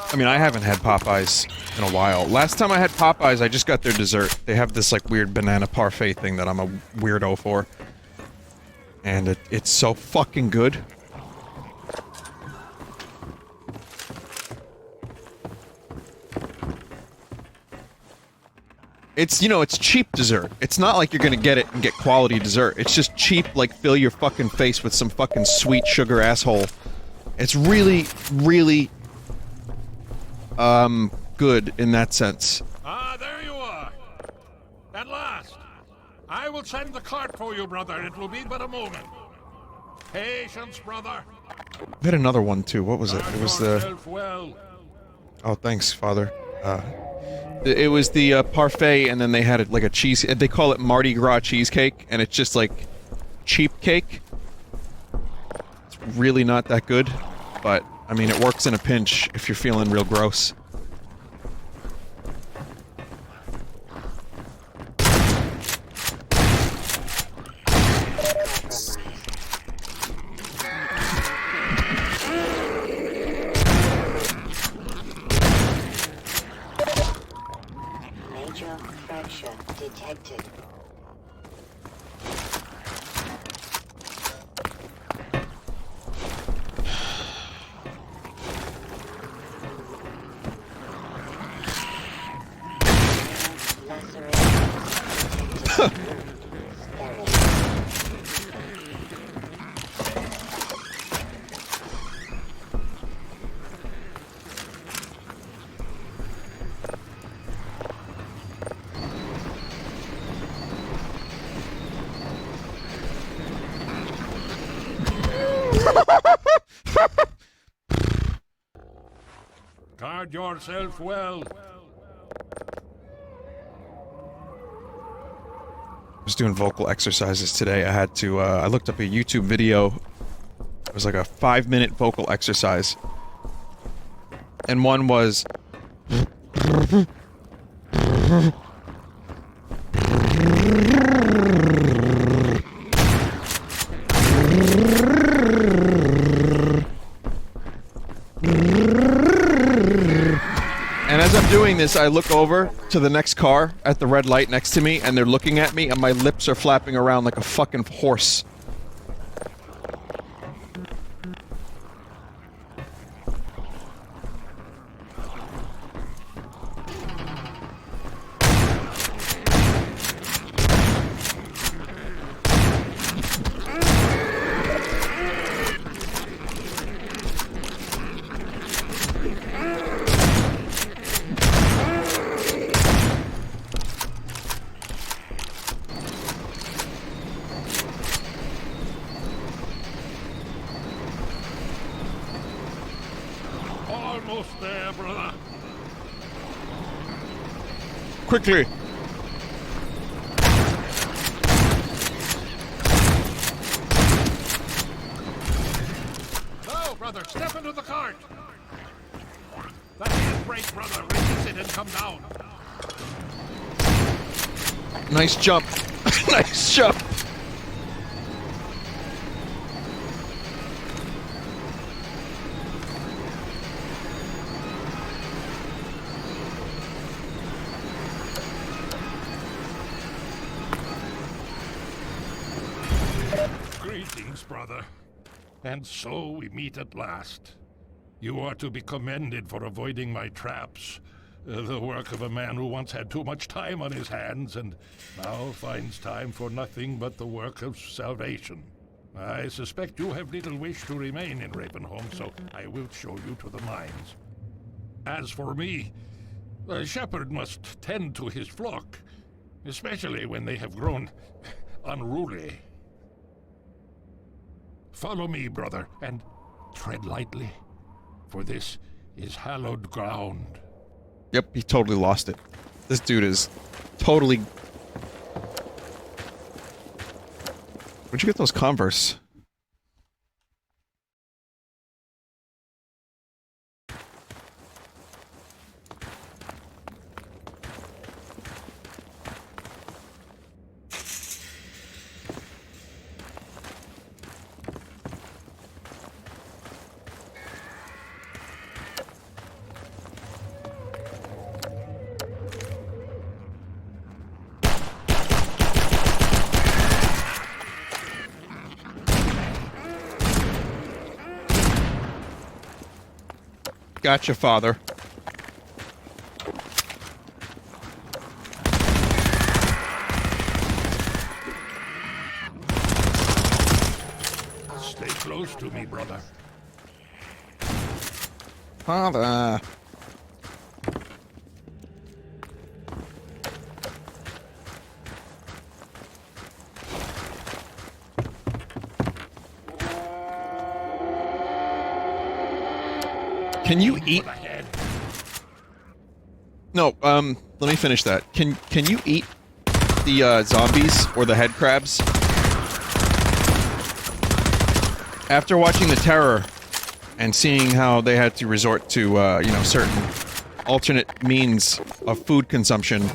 I mean, I haven't had Popeyes in a while. Last time I had Popeyes, I just got their dessert. They have this, like, weird banana parfait thing that I'm a weirdo for. And it's so fucking good. It's, you know, it's cheap dessert. It's not like you're gonna get it and get quality dessert. It's just cheap, like, fill your fucking face with some fucking sweet sugar asshole. It's really, really... good in that sense. Ah, there you are. At last. I will send the cart for you, brother. It will be but a moment. Patience, brother. I had another one too. What was it? It was the... Well. Oh, thanks, Father. It was the parfait, and then they had it like a cheese... They call it Mardi Gras cheesecake, and it's just like cheap cake. It's really not that good, but... I mean, it works in a pinch if you're feeling real gross. Major fracture detected. Guard yourself well. I was doing vocal exercises today. I had to, I looked up a YouTube video. It was like a 5-minute vocal exercise. And one was... And as I'm doing this, I look over to the next car at the red light next to me, and they're looking at me, and my lips are flapping around like a fucking horse. Almost there, brother. Quickly! No, brother, step into the cart. That handbrake, brother. Release it and come down. Nice jump. Nice jump. Greetings, brother. And so we meet at last. You are to be commended for avoiding my traps. The work of a man who once had too much time on his hands and now finds time for nothing but the work of salvation. I suspect you have little wish to remain in Ravenholm, so I will show you to the mines. As for me, a shepherd must tend to his flock, especially when they have grown unruly. Follow me, brother, and tread lightly, for this is hallowed ground. Yep, he totally lost it. This dude is totally... Where'd you get those Converse? Gotcha, father. Stay close to me, brother. Father. Can you eat? No, let me finish that. Can you eat the zombies or the head crabs? After watching The Terror and seeing how they had to resort to, you know, certain alternate means of food consumption,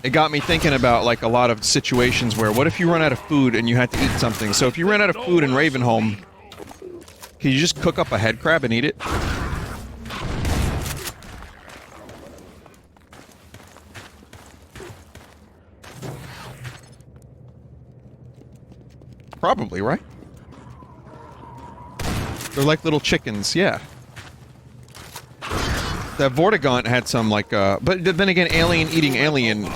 it got me thinking about, like, a lot of situations where, what if you run out of food and you had to eat something? So if you ran out of food in Ravenholm, can you just cook up a head crab and eat it? Probably, right? They're like little chickens, yeah. That Vortigaunt had some, like, but then again, alien eating alien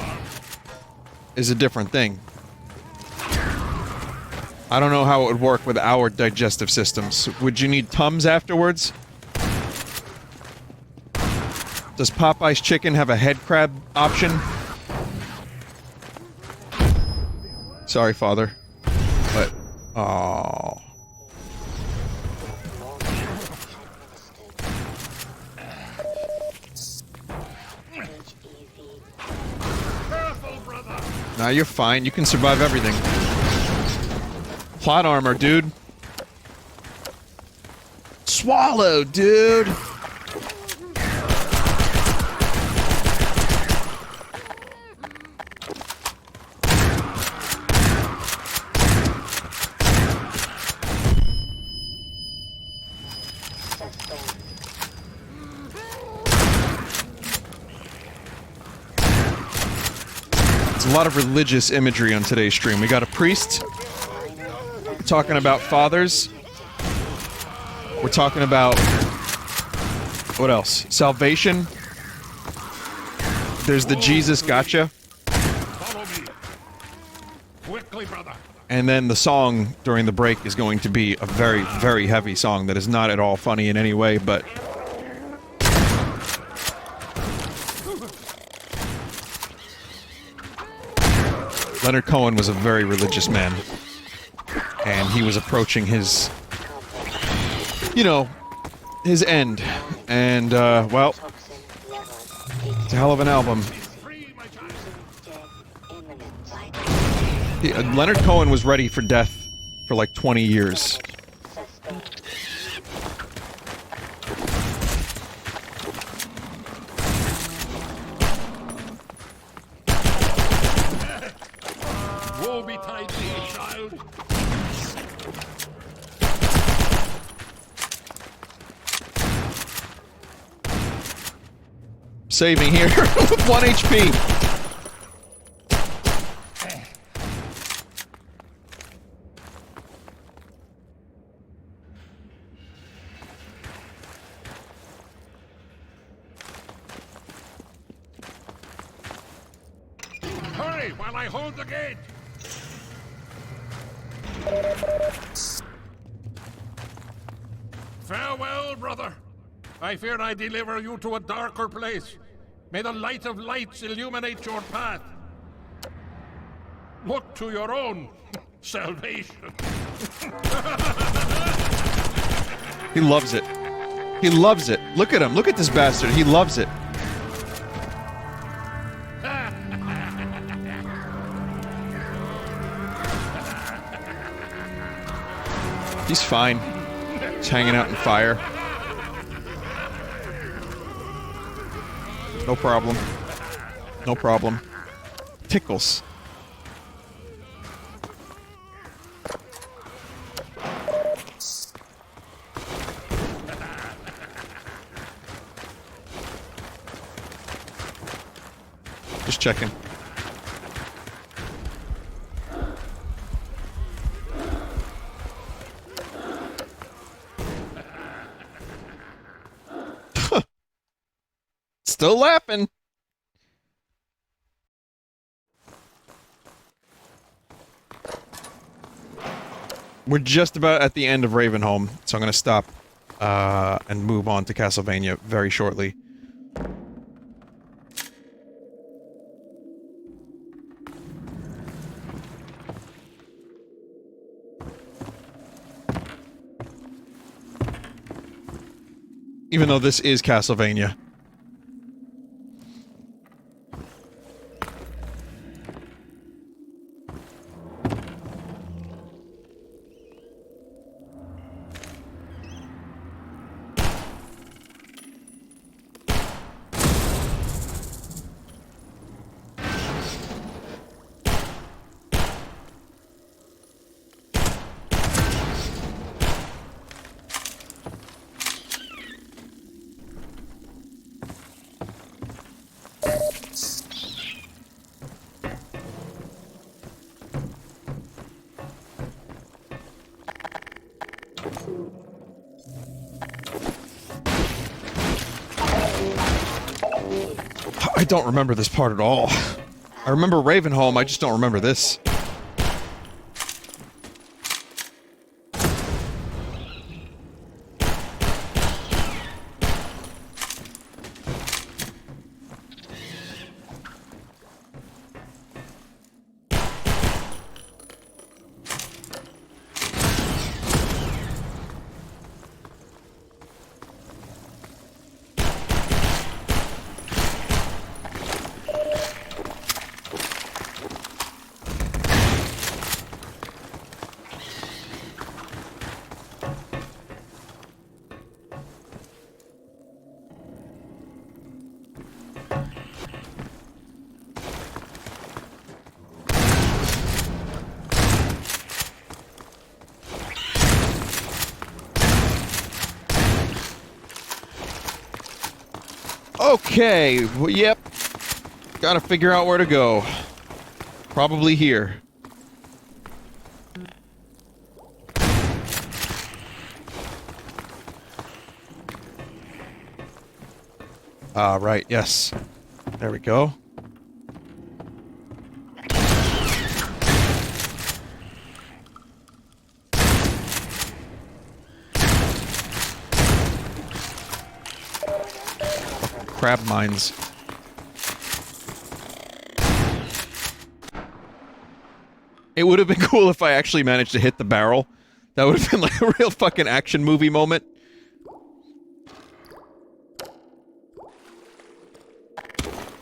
is a different thing. I don't know how it would work with our digestive systems. Would you need Tums afterwards? Does Popeye's chicken have a head crab option? Sorry, father. But, oh. Nah, you're fine. You can survive everything. Plot armor, dude. Swallow, dude. A lot of religious imagery on today's stream. We got a priest talking about fathers. We're talking about what else? Salvation. There's the Jesus gotcha. Follow me. Quickly, brother. And then the song during the break is going to be a very, very heavy song that is not at all funny in any way, but Leonard Cohen was a very religious man, and he was approaching his, you know, his end, and, well, it's a hell of an album. Leonard Cohen was ready for death for like 20 years. Woe betide thee, child. Saving here with 1 HP. away while I hold the gate! Farewell, brother. I fear I deliver you to a darker place. May the light of lights illuminate your path. Look to your own salvation. He loves it. He loves it. Look at him. Look at this bastard. He loves it. He's fine. He's hanging out in fire. No problem. No problem. Tickles. Just checking. Still laughing. We're just about at the end of Ravenholm, so I'm going to stop and move on to Castlevania very shortly. Even though this is Castlevania. I don't remember this part at all. I remember Ravenholm, I just don't remember this. Okay, well, yep. Gotta figure out where to go. Probably here. Ah, right, yes. There we go. Crab mines. It would have been cool if I actually managed to hit the barrel. That would have been like a real fucking action movie moment.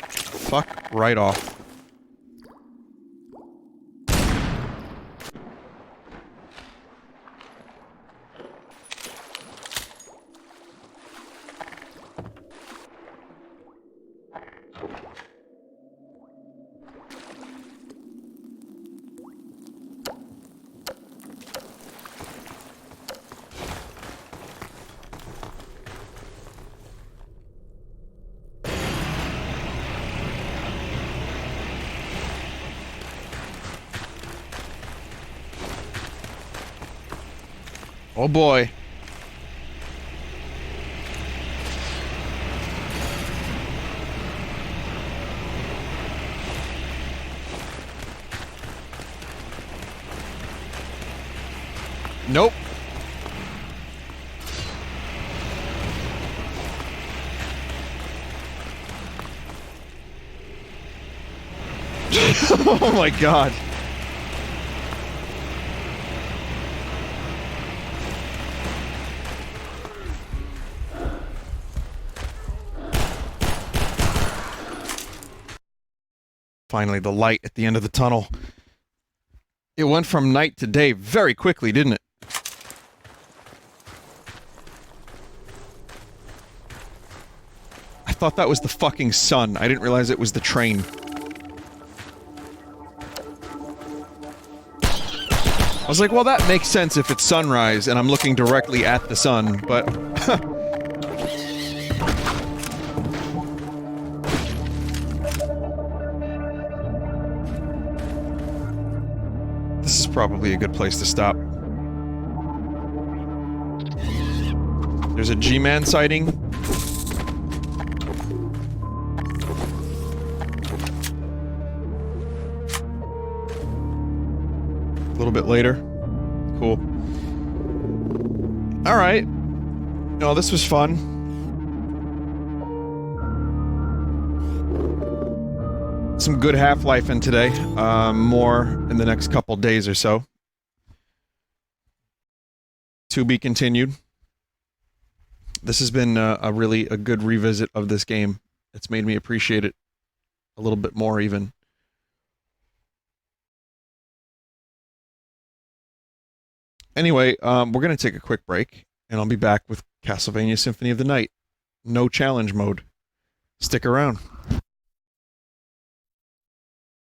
Fuck right off. Oh boy. Nope. Oh my god. Finally, the light at the end of the tunnel. It went from night to day very quickly, didn't it? I thought that was the fucking sun. I didn't realize it was the train. I was like, well, that makes sense if it's sunrise and I'm looking directly at the sun, but... This is probably a good place to stop. There's a G-Man sighting. A little bit later. Cool. Alright. Oh, this was fun. Some good Half-Life in today. More in the next couple days or so. To be continued. This has been a really good revisit of this game. It's made me appreciate it a little bit more even. Anyway, we're going to take a quick break, and I'll be back with Castlevania Symphony of the Night. No challenge mode. Stick around.